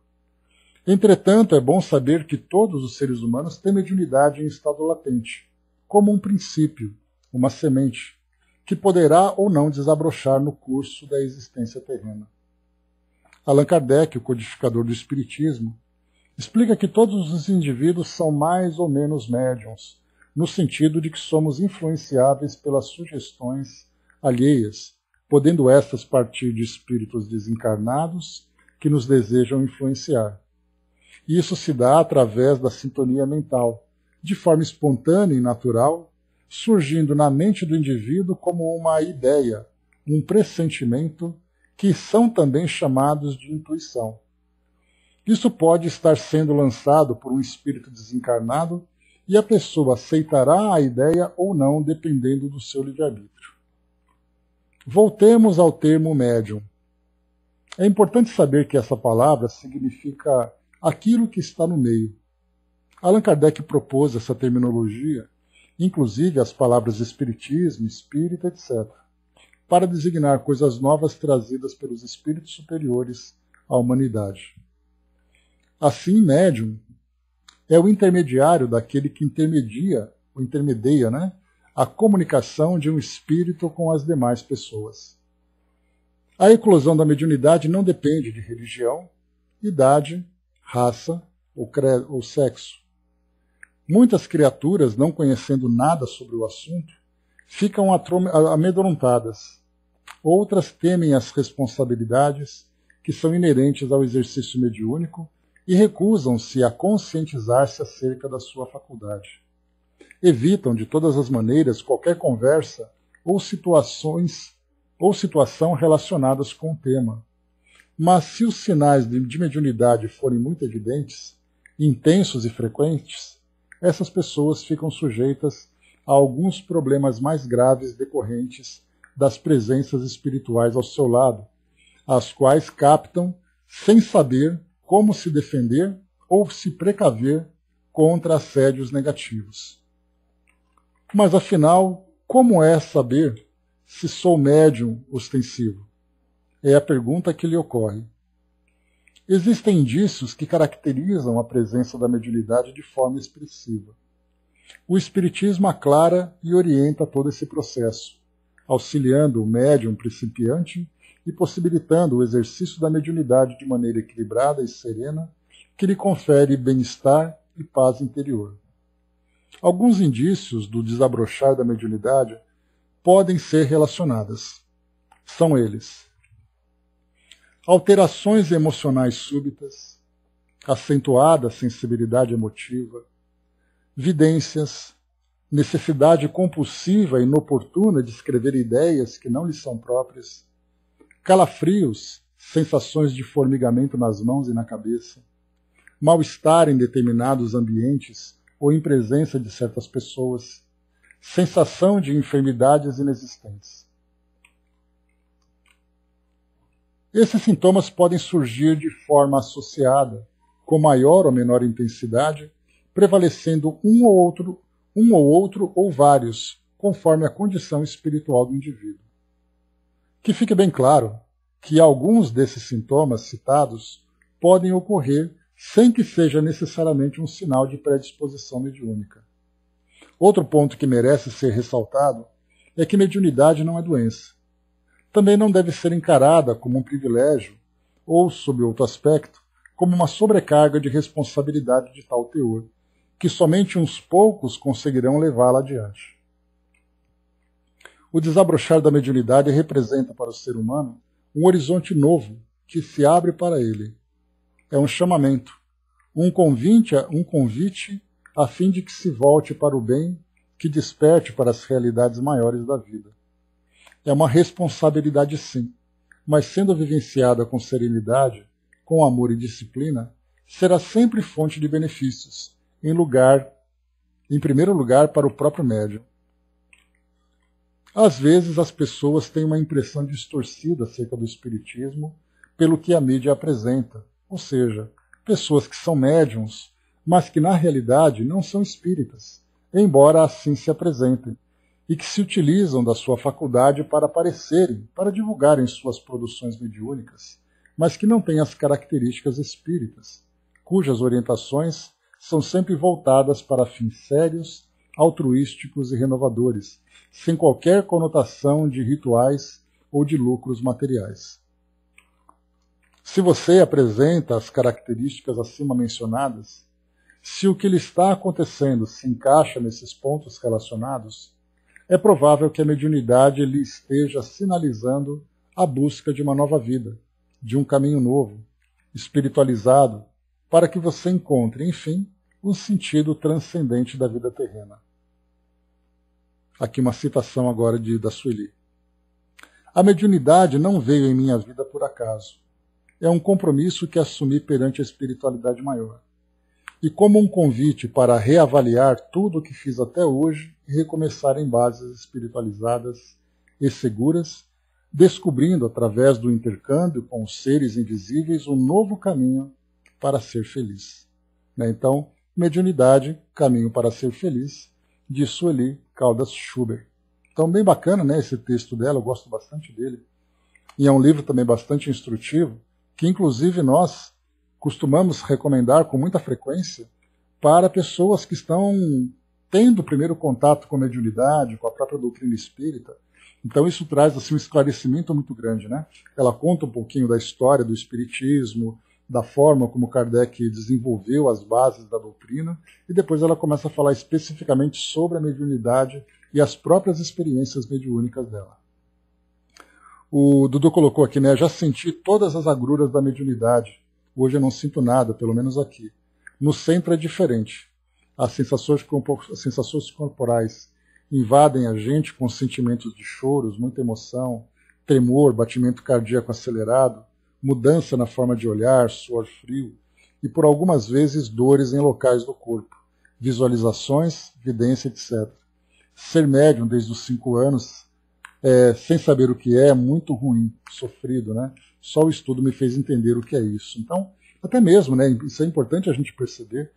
Speaker 1: Entretanto, é bom saber que todos os seres humanos têm mediunidade em estado latente, como um princípio, uma semente, que poderá ou não desabrochar no curso da existência terrena. Allan Kardec, o codificador do Espiritismo, explica que todos os indivíduos são mais ou menos médiuns, no sentido de que somos influenciáveis pelas sugestões alheias, podendo estas partir de espíritos desencarnados que nos desejam influenciar. Isso se dá através da sintonia mental, de forma espontânea e natural, surgindo na mente do indivíduo como uma ideia, um pressentimento, que são também chamados de intuição. Isso pode estar sendo lançado por um espírito desencarnado e a pessoa aceitará a ideia ou não, dependendo do seu livre-arbítrio. Voltemos ao termo médium. É importante saber que essa palavra significa aquilo que está no meio. Allan Kardec propôs essa terminologia, inclusive as palavras espiritismo, espírita, etc., para designar coisas novas trazidas pelos espíritos superiores à humanidade. Assim, médium é o intermediário daquele que intermedia, né, a comunicação de um espírito com as demais pessoas. A eclosão da mediunidade não depende de religião, idade, raça ou sexo. Muitas criaturas, não conhecendo nada sobre o assunto, ficam amedrontadas. Outras temem as responsabilidades que são inerentes ao exercício mediúnico e recusam-se a conscientizar-se acerca da sua faculdade. Evitam, de todas as maneiras, qualquer conversa ou situação relacionadas com o tema. Mas se os sinais de mediunidade forem muito evidentes, intensos e frequentes, essas pessoas ficam sujeitas a alguns problemas mais graves decorrentes das presenças espirituais ao seu lado, as quais captam sem saber como se defender ou se precaver contra assédios negativos. Mas afinal, como é saber se sou médium ostensivo? É a pergunta que lhe ocorre. Existem indícios que caracterizam a presença da mediunidade de forma expressiva. O Espiritismo aclara e orienta todo esse processo, auxiliando o médium principiante e possibilitando o exercício da mediunidade de maneira equilibrada e serena, que lhe confere bem-estar e paz interior. Alguns indícios do desabrochar da mediunidade podem ser relacionadas. São eles: alterações emocionais súbitas, acentuada sensibilidade emotiva, vidências, necessidade compulsiva e inoportuna de escrever ideias que não lhe são próprias, calafrios, sensações de formigamento nas mãos e na cabeça, mal-estar em determinados ambientes ou em presença de certas pessoas, sensação de enfermidades inexistentes. Esses sintomas podem surgir de forma associada, com maior ou menor intensidade, prevalecendo um ou outro ou vários, conforme a condição espiritual do indivíduo. Que fique bem claro que alguns desses sintomas citados podem ocorrer sem que seja necessariamente um sinal de predisposição mediúnica. Outro ponto que merece ser ressaltado é que mediunidade não é doença. Também não deve ser encarada como um privilégio ou, sob outro aspecto, como uma sobrecarga de responsabilidade de tal teor, que somente uns poucos conseguirão levá-la adiante. O desabrochar da mediunidade representa para o ser humano um horizonte novo que se abre para ele. É um chamamento, um convite a fim de que se volte para o bem, que desperte para as realidades maiores da vida. É uma responsabilidade, sim, mas sendo vivenciada com serenidade, com amor e disciplina, será sempre fonte de benefícios, em primeiro lugar para o próprio médium. Às vezes as pessoas têm uma impressão distorcida acerca do espiritismo pelo que a mídia apresenta, ou seja, pessoas que são médiums, mas que na realidade não são espíritas, embora assim se apresentem, e que se utilizam da sua faculdade para aparecerem, para divulgarem suas produções mediúnicas, mas que não têm as características espíritas, cujas orientações são sempre voltadas para fins sérios, altruísticos e renovadores, sem qualquer conotação de rituais ou de lucros materiais. Se você apresenta as características acima mencionadas, se o que lhe está acontecendo se encaixa nesses pontos relacionados, é provável que a mediunidade lhe esteja sinalizando a busca de uma nova vida, de um caminho novo, espiritualizado, para que você encontre, enfim, um sentido transcendente da vida terrena. Aqui uma citação agora da Sueli. A mediunidade não veio em minha vida por acaso. É um compromisso que assumi perante a espiritualidade maior. E como um convite para reavaliar tudo o que fiz até hoje e recomeçar em bases espiritualizadas e seguras, descobrindo através do intercâmbio com os seres invisíveis um novo caminho para ser feliz. Então, mediunidade, caminho para ser feliz, de Sueli Caldas Schubert. Então, bem bacana, esse texto dela, eu gosto bastante dele. E é um livro também bastante instrutivo, que inclusive nós costumamos recomendar com muita frequência para pessoas que estão tendo o primeiro contato com a mediunidade, com a própria doutrina espírita. Então isso traz um esclarecimento muito grande. Ela conta um pouquinho da história do espiritismo, da forma como Kardec desenvolveu as bases da doutrina, e depois ela começa a falar especificamente sobre a mediunidade e as próprias experiências mediúnicas dela. O Dudu colocou aqui, já senti todas as agruras da mediunidade. Hoje eu não sinto nada, pelo menos aqui. No centro é diferente. As sensações corporais invadem a gente com sentimentos de choros, muita emoção, tremor, batimento cardíaco acelerado, mudança na forma de olhar, suor frio e por algumas vezes dores em locais do corpo, visualizações, vidência, etc. ser médium desde os 5 anos, sem saber o que é muito ruim, sofrido, né? Só o estudo me fez entender o que é isso. Então, até mesmo, né, isso é importante a gente perceber,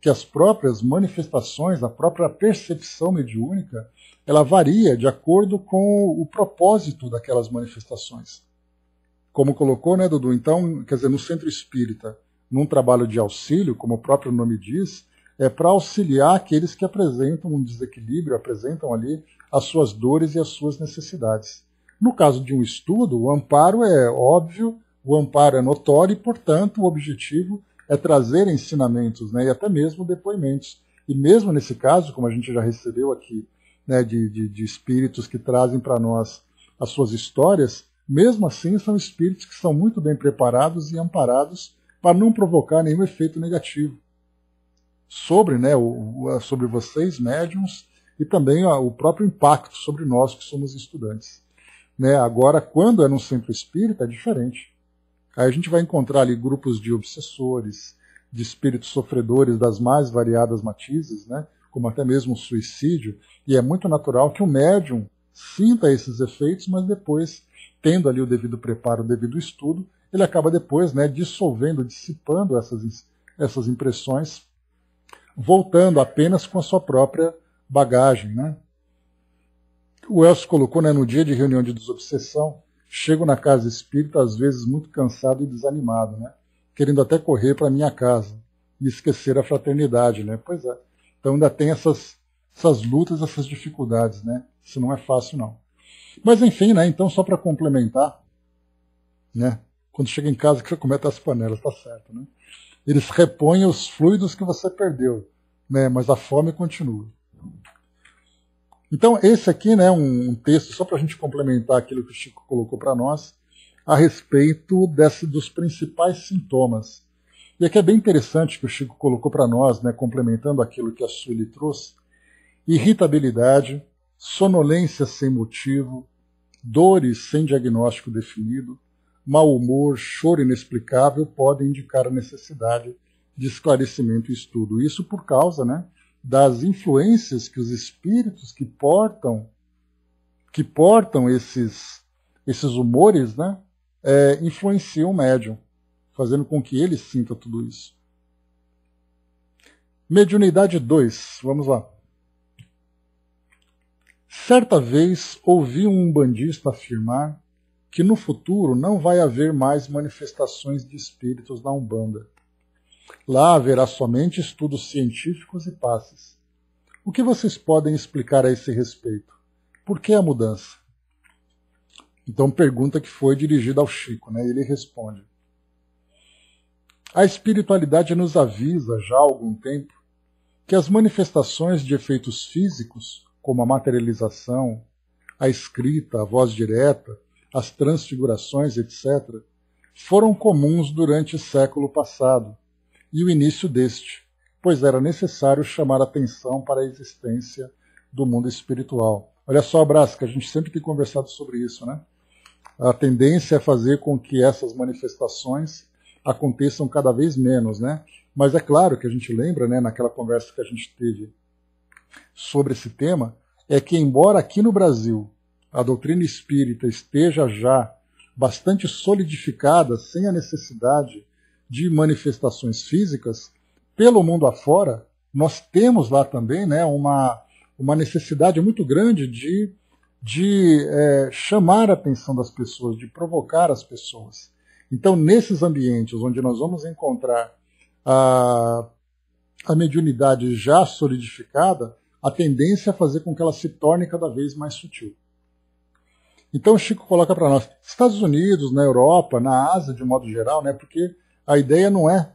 Speaker 1: que as próprias manifestações, a própria percepção mediúnica, ela varia de acordo com o propósito daquelas manifestações. Como colocou, né, Dudu? Então, quer dizer, no centro espírita, num trabalho de auxílio, como o próprio nome diz, é para auxiliar aqueles que apresentam um desequilíbrio, apresentam ali as suas dores e as suas necessidades. No caso de um estudo, o amparo é óbvio, o amparo é notório e, portanto, o objetivo é trazer ensinamentos, né, e até mesmo depoimentos. E mesmo nesse caso, como a gente já recebeu aqui, né, de espíritos que trazem para nós as suas histórias, mesmo assim são espíritos que são muito bem preparados e amparados para não provocar nenhum efeito negativo sobre, né, sobre vocês, médiums, e também o próprio impacto sobre nós que somos estudantes. Né? Agora, quando é num centro espírita, é diferente. Aí a gente vai encontrar ali grupos de obsessores, de espíritos sofredores das mais variadas matizes, né? Como até mesmo o suicídio, e é muito natural que o médium sinta esses efeitos, mas depois, tendo ali o devido preparo, o devido estudo, ele acaba depois, né, dissolvendo, dissipando essas impressões, voltando apenas com a sua própria bagagem. Né? O Elcio colocou, né, no dia de reunião de desobsessão, chego na casa espírita, às vezes muito cansado e desanimado, né? Querendo até correr para minha casa e esquecer a fraternidade. Né? Pois é. Então ainda tem essas lutas, essas dificuldades. Né? Isso não é fácil, não. Mas enfim, né? Então só para complementar, né? Quando chega em casa que você cometa as panelas, tá certo. Né? Eles repõem os fluidos que você perdeu, né? Mas a fome continua. Então, esse aqui, né, um texto, só para a gente complementar aquilo que o Chico colocou para nós, a respeito dos principais sintomas. E aqui é bem interessante que o Chico colocou para nós, né, complementando aquilo que a Sueli trouxe: irritabilidade, sonolência sem motivo, dores sem diagnóstico definido, mau humor, choro inexplicável podem indicar a necessidade de esclarecimento e estudo. Isso por causa, né, das influências que os espíritos que portam esses humores, né, influenciam o médium, fazendo com que ele sinta tudo isso. Mediunidade 2, vamos lá. Certa vez ouvi um umbandista afirmar que no futuro não vai haver mais manifestações de espíritos na Umbanda. Lá haverá somente estudos científicos e passes. O que vocês podem explicar a esse respeito? Por que a mudança? Então, pergunta que foi dirigida ao Chico, né? Ele responde: a espiritualidade nos avisa já há algum tempo que as manifestações de efeitos físicos, como a materialização, a escrita, a voz direta, as transfigurações, etc., foram comuns durante o século passado e o início deste, pois era necessário chamar atenção para a existência do mundo espiritual. Olha só, Brás, que a gente sempre tem conversado sobre isso, né? A tendência é fazer com que essas manifestações aconteçam cada vez menos, né? Mas é claro que a gente lembra, né, naquela conversa que a gente teve sobre esse tema, é que embora aqui no Brasil a doutrina espírita esteja já bastante solidificada, sem a necessidade de manifestações físicas, pelo mundo afora, nós temos lá também, né, uma necessidade muito grande de chamar a atenção das pessoas, de provocar as pessoas. Então, nesses ambientes onde nós vamos encontrar a mediunidade já solidificada, a tendência é fazer com que ela se torne cada vez mais sutil. Então o Chico coloca para nós, Estados Unidos, na Europa, na Ásia de modo geral, né, porque a ideia não é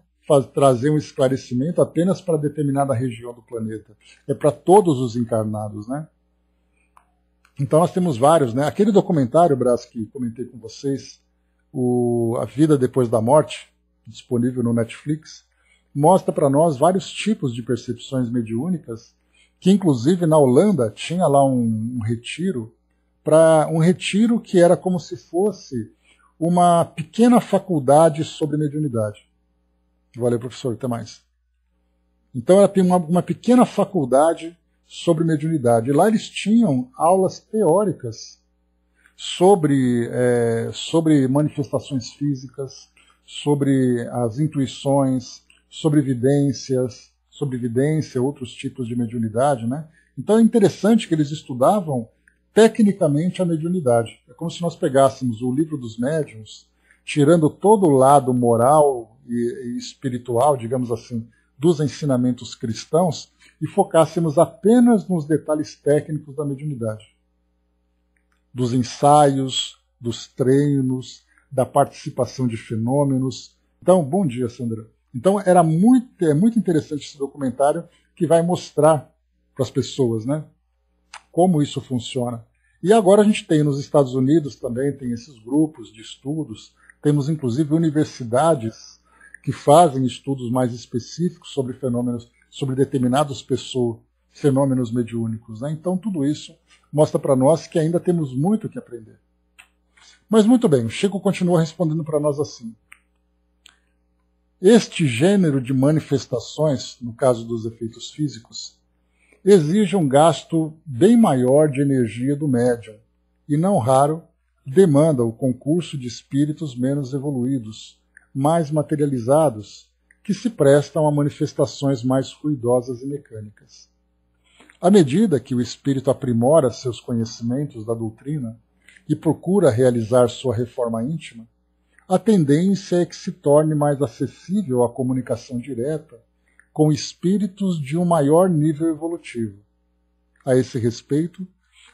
Speaker 1: trazer um esclarecimento apenas para determinada região do planeta, é para todos os encarnados, né? Então nós temos vários, né? Aquele documentário, Brás, que comentei com vocês, A Vida Depois da Morte, disponível no Netflix, mostra para nós vários tipos de percepções mediúnicas, que inclusive na Holanda tinha lá um retiro, que era como se fosse uma pequena faculdade sobre mediunidade. Valeu, professor, até mais. Então ela tem uma pequena faculdade sobre mediunidade. E lá eles tinham aulas teóricas sobre manifestações físicas, sobre as intuições, sobre vidência, outros tipos de mediunidade, né? Então é interessante que eles estudavam tecnicamente a mediunidade. É como se nós pegássemos o livro dos médiuns, tirando todo o lado moral e espiritual, digamos assim, dos ensinamentos cristãos, e focássemos apenas nos detalhes técnicos da mediunidade. Dos ensaios, dos treinos, da participação de fenômenos. Então, bom dia, Sandra. Então, é muito interessante esse documentário que vai mostrar para as pessoas, né, como isso funciona. E agora a gente tem nos Estados Unidos também, tem esses grupos de estudos, temos inclusive universidades que fazem estudos mais específicos sobre fenômenos, sobre determinados fenômenos mediúnicos, né? Então tudo isso mostra para nós que ainda temos muito que aprender. Mas muito bem, o Chico continua respondendo para nós assim. Este gênero de manifestações, no caso dos efeitos físicos, exige um gasto bem maior de energia do médium e, não raro, demanda o concurso de espíritos menos evoluídos, mais materializados, que se prestam a manifestações mais ruidosas e mecânicas. À medida que o espírito aprimora seus conhecimentos da doutrina e procura realizar sua reforma íntima, a tendência é que se torne mais acessível a comunicação direta com espíritos de um maior nível evolutivo. A esse respeito,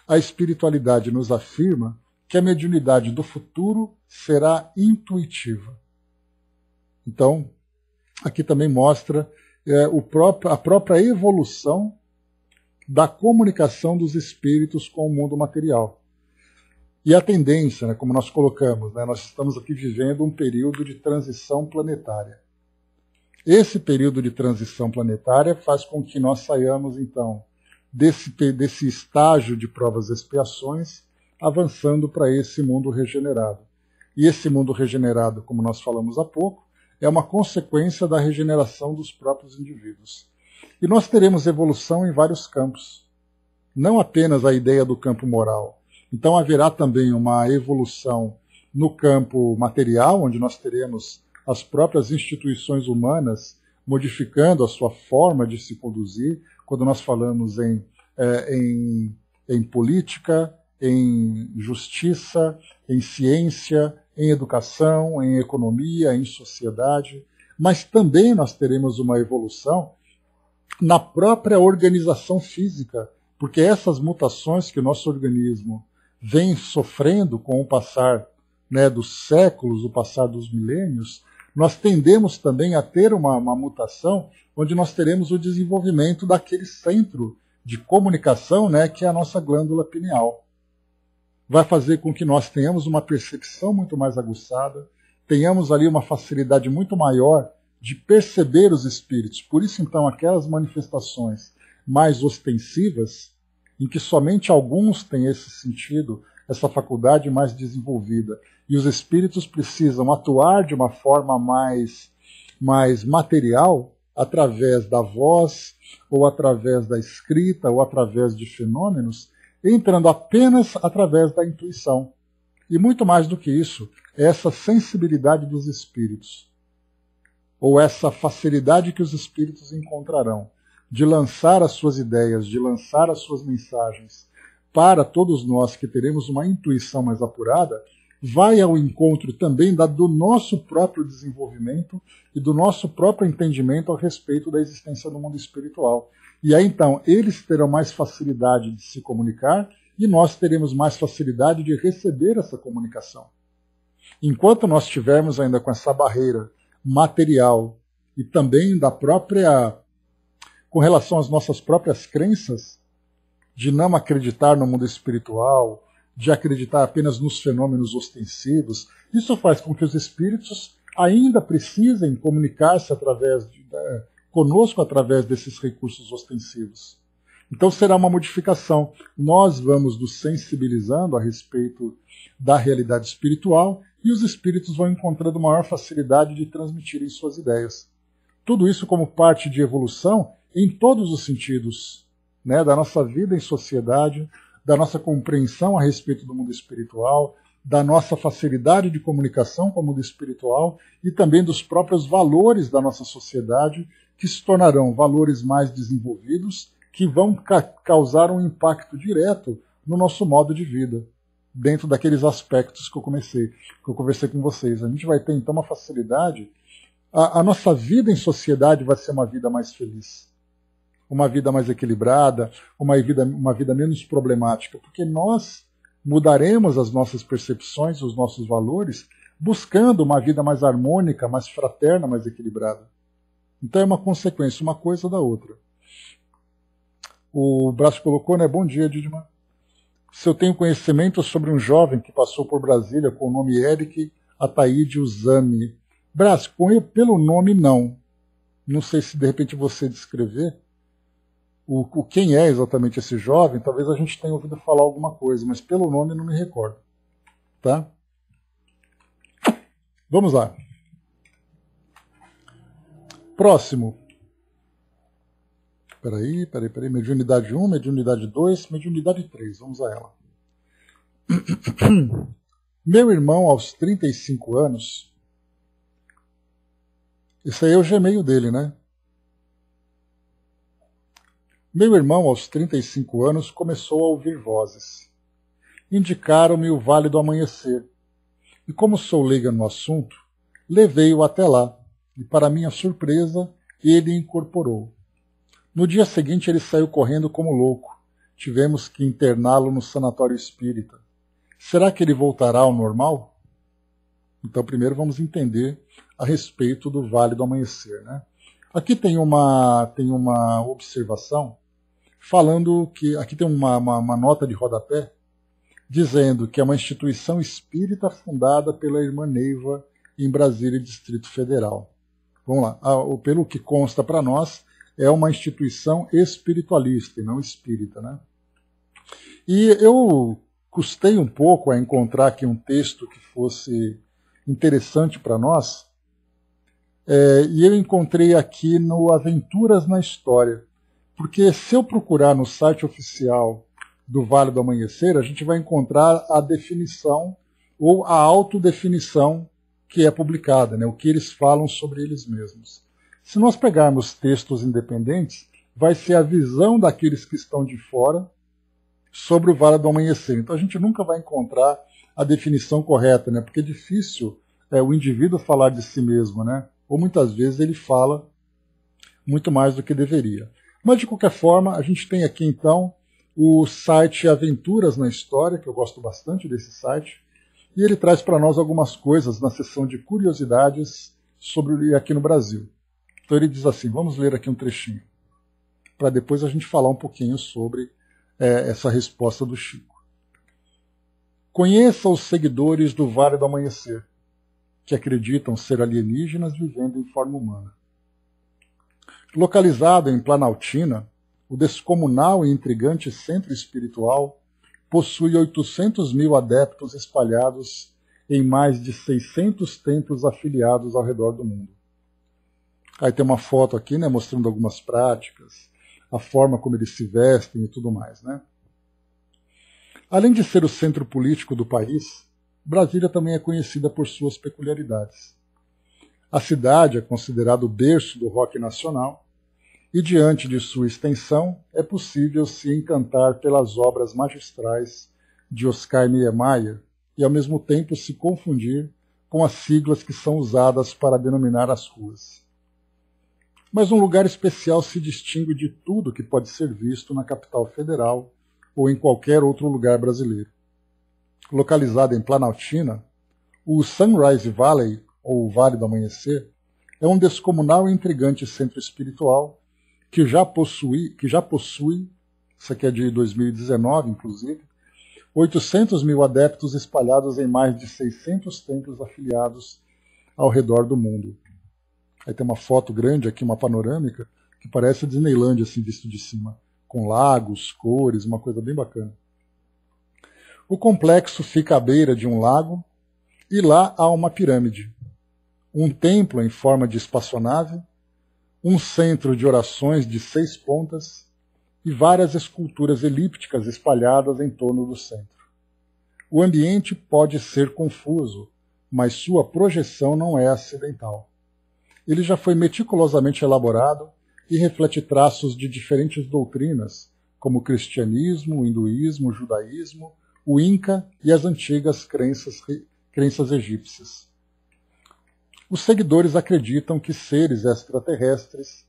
Speaker 1: a espiritualidade nos afirma que a mediunidade do futuro será intuitiva. Então, aqui também mostra a própria evolução da comunicação dos espíritos com o mundo material. E a tendência, né, como nós colocamos, né, nós estamos aqui vivendo um período de transição planetária. Esse período de transição planetária faz com que nós saiamos, então, desse estágio de provas e expiações, avançando para esse mundo regenerado. E esse mundo regenerado, como nós falamos há pouco, é uma consequência da regeneração dos próprios indivíduos. E nós teremos evolução em vários campos, não apenas a ideia do campo moral. Então haverá também uma evolução no campo material, onde nós teremos as próprias instituições humanas modificando a sua forma de se conduzir, quando nós falamos em política, em justiça, em ciência, em educação, em economia, em sociedade, mas também nós teremos uma evolução na própria organização física, porque essas mutações que o nosso organismo vem sofrendo com o passar, né, dos séculos, o passar dos milênios, nós tendemos também a ter uma mutação onde nós teremos o desenvolvimento daquele centro de comunicação, né, que é a nossa glândula pineal. Vai fazer com que nós tenhamos uma percepção muito mais aguçada, tenhamos ali uma facilidade muito maior de perceber os espíritos. Por isso, então, aquelas manifestações mais ostensivas, em que somente alguns têm esse sentido, essa faculdade mais desenvolvida, e os espíritos precisam atuar de uma forma mais material, através da voz, ou através da escrita, ou através de fenômenos, entrando apenas através da intuição. E muito mais do que isso, essa sensibilidade dos espíritos, ou essa facilidade que os espíritos encontrarão de lançar as suas ideias, de lançar as suas mensagens para todos nós que teremos uma intuição mais apurada, vai ao encontro também do nosso próprio desenvolvimento e do nosso próprio entendimento a respeito da existência do mundo espiritual. E aí, então, eles terão mais facilidade de se comunicar e nós teremos mais facilidade de receber essa comunicação. Enquanto nós estivermos ainda com essa barreira material e também com relação às nossas próprias crenças, de não acreditar no mundo espiritual, de acreditar apenas nos fenômenos ostensivos, isso faz com que os espíritos ainda precisem comunicar-se conosco através desses recursos ostensivos. Então será uma modificação. Nós vamos nos sensibilizando a respeito da realidade espiritual e os espíritos vão encontrando maior facilidade de transmitirem suas ideias. Tudo isso como parte de evolução em todos os sentidos, né, da nossa vida em sociedade, da nossa compreensão a respeito do mundo espiritual, da nossa facilidade de comunicação com o mundo espiritual e também dos próprios valores da nossa sociedade, que se tornarão valores mais desenvolvidos, que vão causar um impacto direto no nosso modo de vida, dentro daqueles aspectos que eu conversei com vocês. A gente vai ter então uma facilidade, a nossa vida em sociedade vai ser uma vida mais feliz, uma vida mais equilibrada, uma vida menos problemática, porque nós mudaremos as nossas percepções, os nossos valores, buscando uma vida mais harmônica, mais fraterna, mais equilibrada. Então é uma consequência, uma coisa da outra. O Braço colocou, né? Bom dia, Didma. Se eu tenho conhecimento sobre um jovem que passou por Brasília com o nome Eric Ataíde Uzami. Braço, pelo nome não. Não sei se de repente você descrever quem é exatamente esse jovem, talvez a gente tenha ouvido falar alguma coisa, mas pelo nome não me recordo. Tá? Vamos lá. Próximo. Peraí. Mediunidade 1, mediunidade 2, mediunidade 3. Vamos a ela. Meu irmão, aos 35 anos... Esse aí é o Gmail dele, né? Meu irmão, aos 35 anos, começou a ouvir vozes. Indicaram-me o Vale do Amanhecer. E como sou leiga no assunto, levei-o até lá. E, para minha surpresa, ele incorporou. No dia seguinte, ele saiu correndo como louco. Tivemos que interná-lo no sanatório espírita. Será que ele voltará ao normal? Então, primeiro vamos entender a respeito do Vale do Amanhecer, né? Aqui tem uma observação falando que aqui tem uma nota de rodapé dizendo que é uma instituição espírita fundada pela irmã Neiva em Brasília, Distrito Federal. Vamos lá. Pelo que consta para nós, é uma instituição espiritualista e não espírita, né? E eu custei um pouco a encontrar aqui um texto que fosse interessante para nós, e eu encontrei aqui no Aventuras na História, porque se eu procurar no site oficial do Vale do Amanhecer, a gente vai encontrar a definição ou a autodefinição que é publicada, né, o que eles falam sobre eles mesmos. Se nós pegarmos textos independentes, vai ser a visão daqueles que estão de fora sobre o Vale do Amanhecer. Então a gente nunca vai encontrar a definição correta, né, porque é difícil o indivíduo falar de si mesmo, né, ou muitas vezes ele fala muito mais do que deveria. Mas, de qualquer forma, a gente tem aqui, então, o site Aventuras na História, que eu gosto bastante desse site, e ele traz para nós algumas coisas na seção de curiosidades sobre aqui no Brasil. Então ele diz assim, vamos ler aqui um trechinho, para depois a gente falar um pouquinho sobre essa resposta do Chico. Conheça os seguidores do Vale do Amanhecer, que acreditam ser alienígenas vivendo em forma humana. Localizado em Planaltina, o descomunal e intrigante centro espiritual possui 800 mil adeptos espalhados em mais de 600 templos afiliados ao redor do mundo. Aí tem uma foto aqui, né, mostrando algumas práticas, a forma como eles se vestem e tudo mais, né? Além de ser o centro político do país, Brasília também é conhecida por suas peculiaridades. A cidade é considerada o berço do rock nacional e, diante de sua extensão, é possível se encantar pelas obras magistrais de Oscar Niemeyer e, ao mesmo tempo, se confundir com as siglas que são usadas para denominar as ruas. Mas um lugar especial se distingue de tudo que pode ser visto na capital federal ou em qualquer outro lugar brasileiro. Localizado em Planaltina, o Sunrise Valley, ou Vale do Amanhecer, é um descomunal e intrigante centro espiritual que já possui, isso aqui é de 2019, inclusive, 800 mil adeptos espalhados em mais de 600 templos afiliados ao redor do mundo. Aí tem uma foto grande aqui, uma panorâmica, que parece a Disneylândia, assim, visto de cima, com lagos, cores, uma coisa bem bacana. O complexo fica à beira de um lago e lá há uma pirâmide, um templo em forma de espaçonave, um centro de orações de 6 pontas, e várias esculturas elípticas espalhadas em torno do centro. O ambiente pode ser confuso, mas sua projeção não é acidental. Ele já foi meticulosamente elaborado e reflete traços de diferentes doutrinas, como o cristianismo, o hinduísmo, o judaísmo, o Inca e as antigas crenças egípcias. Os seguidores acreditam que seres extraterrestres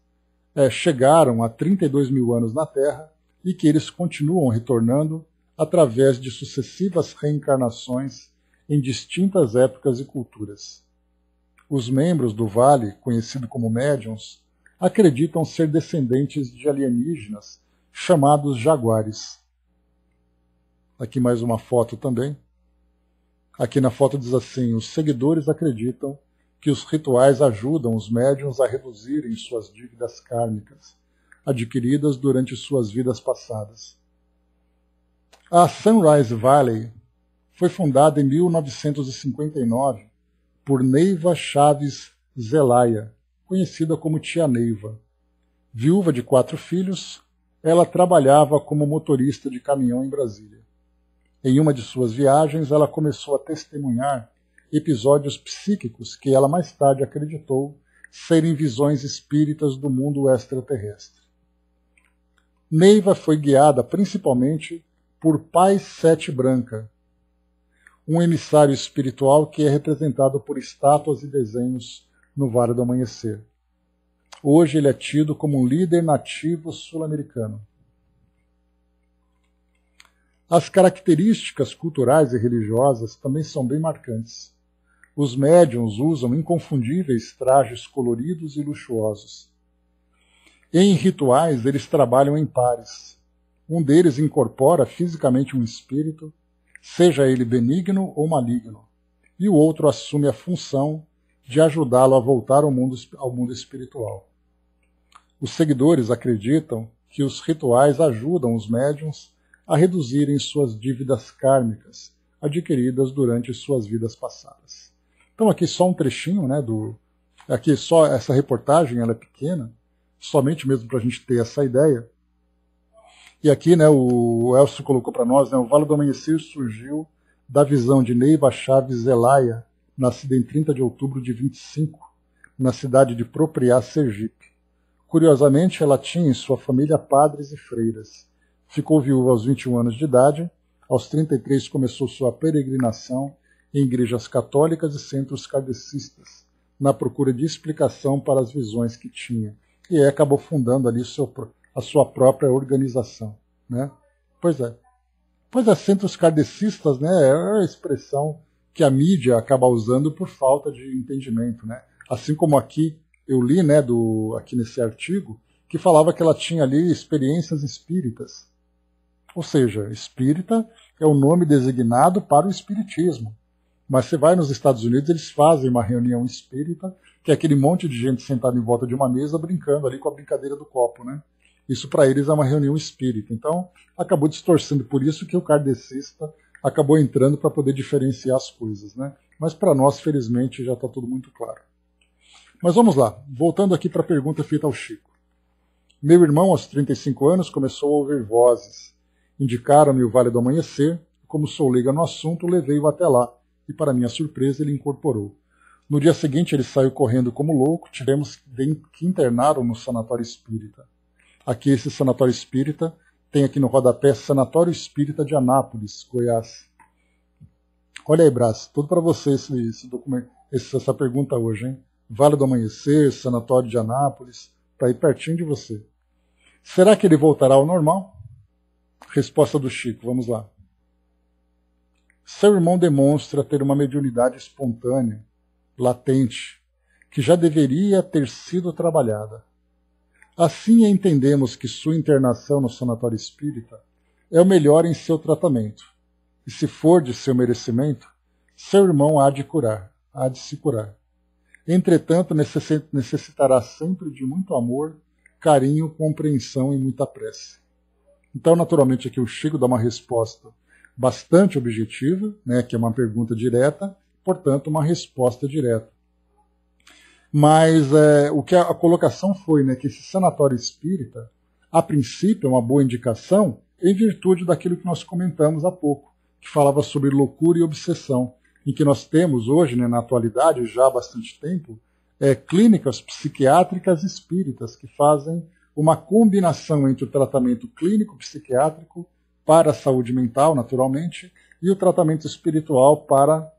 Speaker 1: chegaram há 32 mil anos na Terra e que eles continuam retornando através de sucessivas reencarnações em distintas épocas e culturas. Os membros do Vale, conhecido como médiuns, acreditam ser descendentes de alienígenas chamados jaguares. Aqui mais uma foto também. Aqui na foto diz assim: os seguidores acreditam que os rituais ajudam os médiuns a reduzirem suas dívidas kármicas, adquiridas durante suas vidas passadas. A Sunrise Valley foi fundada em 1959 por Neiva Chaves Zelaya, conhecida como Tia Neiva. Viúva de 4 filhos, ela trabalhava como motorista de caminhão em Brasília. Em uma de suas viagens, ela começou a testemunhar episódios psíquicos que ela mais tarde acreditou serem visões espíritas do mundo extraterrestre. Neiva foi guiada principalmente por Pai Sete Branca, um emissário espiritual que é representado por estátuas e desenhos no Vale do Amanhecer. Hoje ele é tido como um líder nativo sul-americano. As características culturais e religiosas também são bem marcantes. Os médiuns usam inconfundíveis trajes coloridos e luxuosos. Em rituais, eles trabalham em pares. Um deles incorpora fisicamente um espírito, seja ele benigno ou maligno, e o outro assume a função de ajudá-lo a voltar ao mundo espiritual. Os seguidores acreditam que os rituais ajudam os médiuns a reduzirem suas dívidas kármicas adquiridas durante suas vidas passadas. Então aqui só um trechinho, né, aqui só essa reportagem, ela é pequena, somente mesmo para a gente ter essa ideia. E aqui, né, o Elcio colocou para nós, né, o Vale do Amanhecer surgiu da visão de Neiva Chaves Zelaya, nascida em 30 de outubro de 25, na cidade de Propriá, Sergipe. Curiosamente, ela tinha em sua família padres e freiras. Ficou viúva aos 21 anos de idade. Aos 33 começou sua peregrinação em igrejas católicas e centros kardecistas, na procura de explicação para as visões que tinha. E aí acabou fundando ali a sua própria organização. Né? Pois é, centros kardecistas, né, é a expressão que a mídia acaba usando por falta de entendimento. Né? Assim como aqui, eu li, né, aqui nesse artigo, que falava que ela tinha ali experiências espíritas. Ou seja, espírita é o nome designado para o espiritismo. Mas você vai nos Estados Unidos, eles fazem uma reunião espírita, que é aquele monte de gente sentada em volta de uma mesa brincando ali com a brincadeira do copo. Né? Isso para eles é uma reunião espírita. Então, acabou distorcendo. Por isso que o kardecista acabou entrando para poder diferenciar as coisas. Né? Mas para nós, felizmente, já está tudo muito claro. Mas vamos lá. Voltando aqui para a pergunta feita ao Chico. Meu irmão, aos 35 anos, começou a ouvir vozes. Indicaram-me o Vale do Amanhecer. Como sou leiga no assunto, levei-o até lá. E, para minha surpresa, ele incorporou. No dia seguinte, ele saiu correndo como louco. Tivemos que interná-lo no sanatório espírita. Aqui, esse sanatório espírita, tem aqui no rodapé Sanatório Espírita de Anápolis, Goiás. Olha aí, Brás, tudo para você esse documento, essa pergunta hoje, hein? Vale do Amanhecer, Sanatório de Anápolis, está aí pertinho de você. Será que ele voltará ao normal? Resposta do Chico, vamos lá. Seu irmão demonstra ter uma mediunidade espontânea, latente, que já deveria ter sido trabalhada. Assim entendemos que sua internação no sanatório espírita é o melhor em seu tratamento. E se for de seu merecimento, seu irmão há de se curar. Entretanto, necessitará sempre de muito amor, carinho, compreensão e muita prece. Então, naturalmente, aqui o Chico dá uma resposta bastante objetiva, né, que é uma pergunta direta, portanto, uma resposta direta. Mas o que a colocação foi, né, que esse sanatório espírita a princípio, é uma boa indicação em virtude daquilo que nós comentamos há pouco, que falava sobre loucura e obsessão, em que nós temos hoje, né, na atualidade, já há bastante tempo, clínicas psiquiátricas espíritas que fazem uma combinação entre o tratamento clínico psiquiátrico para a saúde mental, naturalmente, e o tratamento espiritual para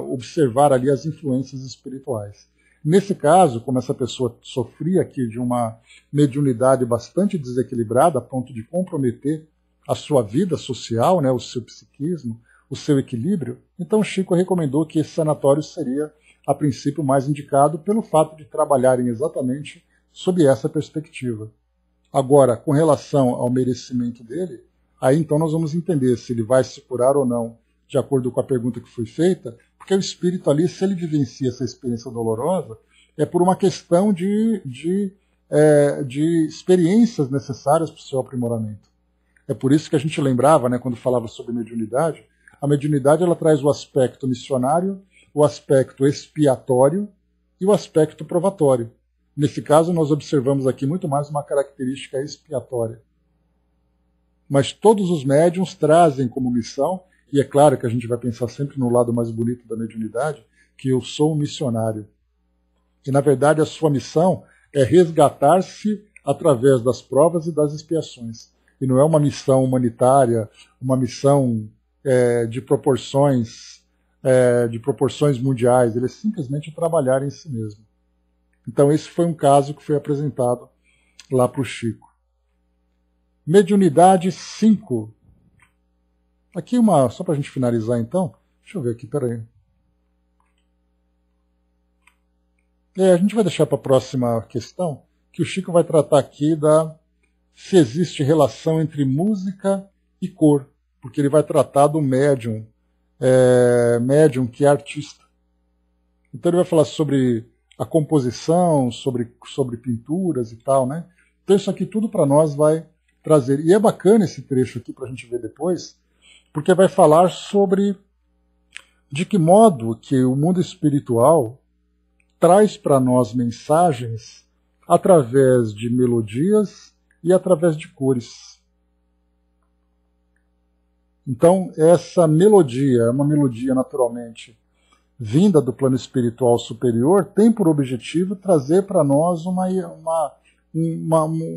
Speaker 1: observar ali as influências espirituais. Nesse caso, como essa pessoa sofria aqui de uma mediunidade bastante desequilibrada, a ponto de comprometer a sua vida social, né, o seu psiquismo, o seu equilíbrio, então Chico recomendou que esse sanatório seria, a princípio, mais indicado pelo fato de trabalharem exatamente sob essa perspectiva. Agora, com relação ao merecimento dele, aí então nós vamos entender se ele vai se curar ou não, de acordo com a pergunta que foi feita, porque o espírito ali, se ele vivencia essa experiência dolorosa, é por uma questão de experiências necessárias para o seu aprimoramento. É por isso que a gente lembrava, né, quando falava sobre mediunidade, a mediunidade ela traz o aspecto missionário, o aspecto expiatório e o aspecto provatório. Nesse caso, nós observamos aqui muito mais uma característica expiatória. Mas todos os médiuns trazem como missão, e é claro que a gente vai pensar sempre no lado mais bonito da mediunidade, que eu sou um missionário. E, na verdade, a sua missão é resgatar-se através das provas e das expiações. E não é uma missão humanitária, uma missão de proporções mundiais. Ele é simplesmente trabalhar em si mesmo. Então, esse foi um caso que foi apresentado lá para o Chico. Mediunidade 5. Aqui só para a gente finalizar então, deixa eu ver aqui, peraí. A gente vai deixar para a próxima questão, que o Chico vai tratar aqui se existe relação entre música e cor, porque ele vai tratar do médium que é artista. Então ele vai falar sobre a composição, sobre pinturas e tal, né? Então isso aqui tudo para nós vai trazer. E é bacana esse trecho aqui para a gente ver depois, porque vai falar sobre de que modo que o mundo espiritual traz para nós mensagens através de melodias e através de cores. Então, essa melodia é uma melodia naturalmente vinda do plano espiritual superior, tem por objetivo trazer para nós um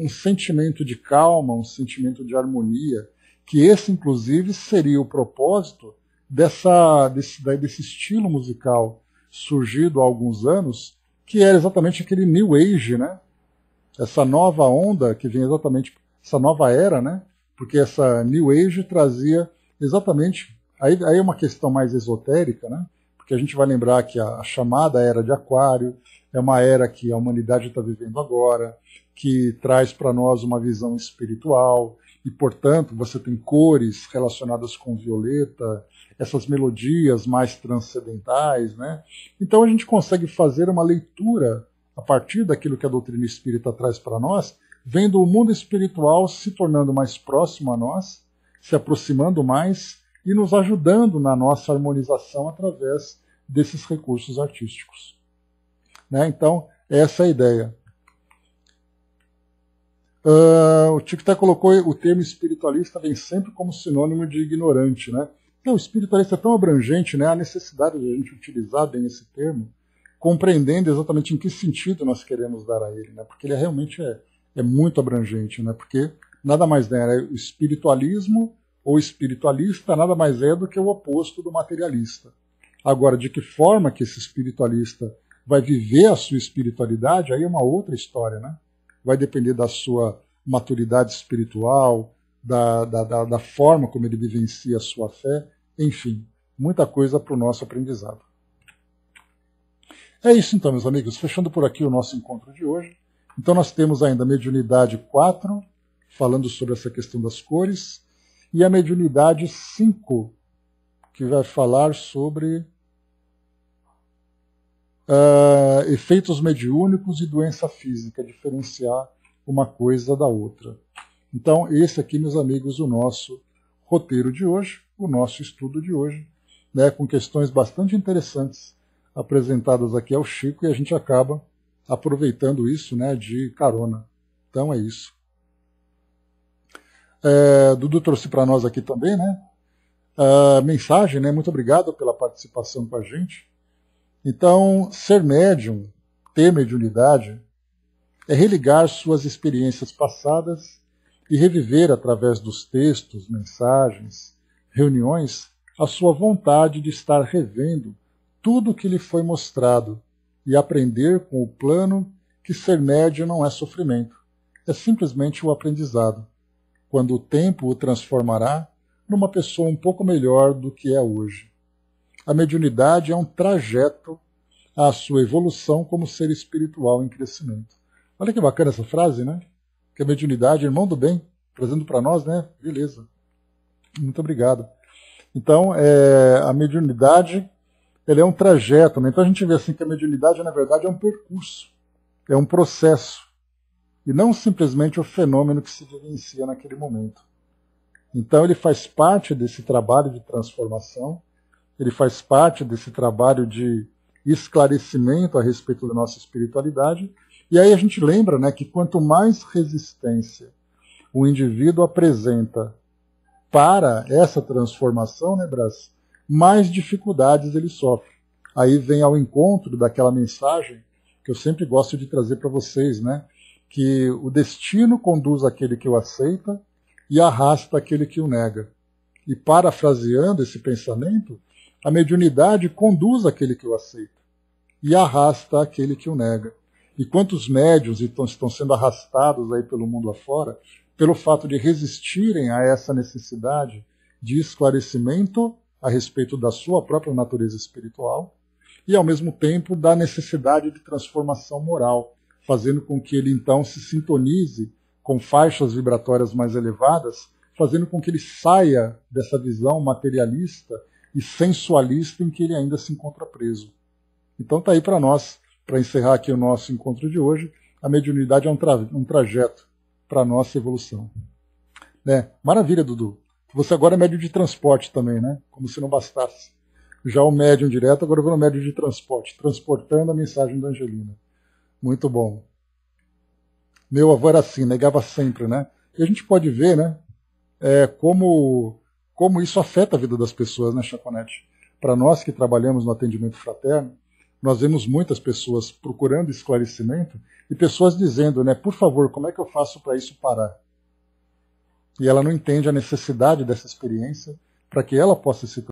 Speaker 1: sentimento de calma, um sentimento de harmonia, que esse, inclusive, seria o propósito desse estilo musical surgido há alguns anos, que era exatamente aquele New Age, né? Essa nova onda que vem exatamente, essa nova era, né? Porque essa New Age trazia exatamente, aí é uma questão mais esotérica, né? Porque a gente vai lembrar que a chamada Era de Aquário é uma era que a humanidade está vivendo agora, que traz para nós uma visão espiritual, e, portanto, você tem cores relacionadas com violeta, essas melodias mais transcendentais, né? Então a gente consegue fazer uma leitura a partir daquilo que a doutrina espírita traz para nós, vendo o mundo espiritual se tornando mais próximo a nós, se aproximando mais e nos ajudando na nossa harmonização através desses recursos artísticos. Né? Então, essa é a ideia. O Chico até colocou o termo espiritualista vem sempre como sinônimo de ignorante. Né? O espiritualista é tão abrangente, né? A necessidade de a gente utilizar bem esse termo, compreendendo exatamente em que sentido nós queremos dar a ele, né? Porque ele realmente é muito abrangente, né? Porque nada mais é o espiritualismo ou espiritualista nada mais é do que o oposto do materialista. Agora, de que forma que esse espiritualista vai viver a sua espiritualidade, aí é uma outra história, né? Vai depender da sua maturidade espiritual, da forma como ele vivencia a sua fé, enfim, muita coisa para o nosso aprendizado. É isso então, meus amigos, fechando por aqui o nosso encontro de hoje. Então nós temos ainda a mediunidade 4, falando sobre essa questão das cores, e a mediunidade 5, que vai falar sobre efeitos mediúnicos e doença física, diferenciar uma coisa da outra. Então, esse aqui, meus amigos, o nosso roteiro de hoje, o nosso estudo de hoje, né, com questões bastante interessantes apresentadas aqui ao Chico, e a gente acaba aproveitando isso, né, de carona. Então é isso. Dudu trouxe para nós aqui também, né? Mensagem, né? Muito obrigado pela participação com a gente. Então, ser médium, ter mediunidade, é religar suas experiências passadas e reviver através dos textos, mensagens, reuniões, a sua vontade de estar revendo tudo o que lhe foi mostrado e aprender com o plano que ser médium não é sofrimento, é simplesmente o aprendizado, quando o tempo o transformará numa pessoa um pouco melhor do que é hoje. A mediunidade é um trajeto à sua evolução como ser espiritual em crescimento. Olha que bacana essa frase, né? Que a mediunidade, irmão do bem, trazendo para nós, né? Beleza. Muito obrigado. Então, a mediunidade, ela é um trajeto, né? Então a gente vê assim que a mediunidade, na verdade, é um percurso, é um processo, e não simplesmente o fenômeno que se vivencia naquele momento. Então ele faz parte desse trabalho de transformação, ele faz parte desse trabalho de esclarecimento a respeito da nossa espiritualidade, e aí a gente lembra, né, que quanto mais resistência o indivíduo apresenta para essa transformação, né, Brás, mais dificuldades ele sofre. Aí vem ao encontro daquela mensagem que eu sempre gosto de trazer para vocês, né, que o destino conduz aquele que o aceita e arrasta aquele que o nega. E parafraseando esse pensamento, a mediunidade conduz aquele que o aceita e arrasta aquele que o nega. E quantos médiuns estão sendo arrastados aí pelo mundo afora, pelo fato de resistirem a essa necessidade de esclarecimento a respeito da sua própria natureza espiritual e, ao mesmo tempo, da necessidade de transformação moral, fazendo com que ele, então, se sintonize com faixas vibratórias mais elevadas, fazendo com que ele saia dessa visão materialista e sensualista em que ele ainda se encontra preso. Então está aí para nós, para encerrar aqui o nosso encontro de hoje, a mediunidade é um trajeto para a nossa evolução. Né? Maravilha, Dudu. Você agora é médium de transporte também, né? Como se não bastasse. Já o médium direto, agora eu vou no médium de transporte, transportando a mensagem da Angelina. Muito bom. Meu avô era assim, negava sempre, né? E a gente pode ver, né? Como isso afeta a vida das pessoas, né, Chaconete? Para nós que trabalhamos no atendimento fraterno, nós vemos muitas pessoas procurando esclarecimento e pessoas dizendo, né, por favor, como é que eu faço para isso parar? E ela não entende a necessidade dessa experiência para que ela possa se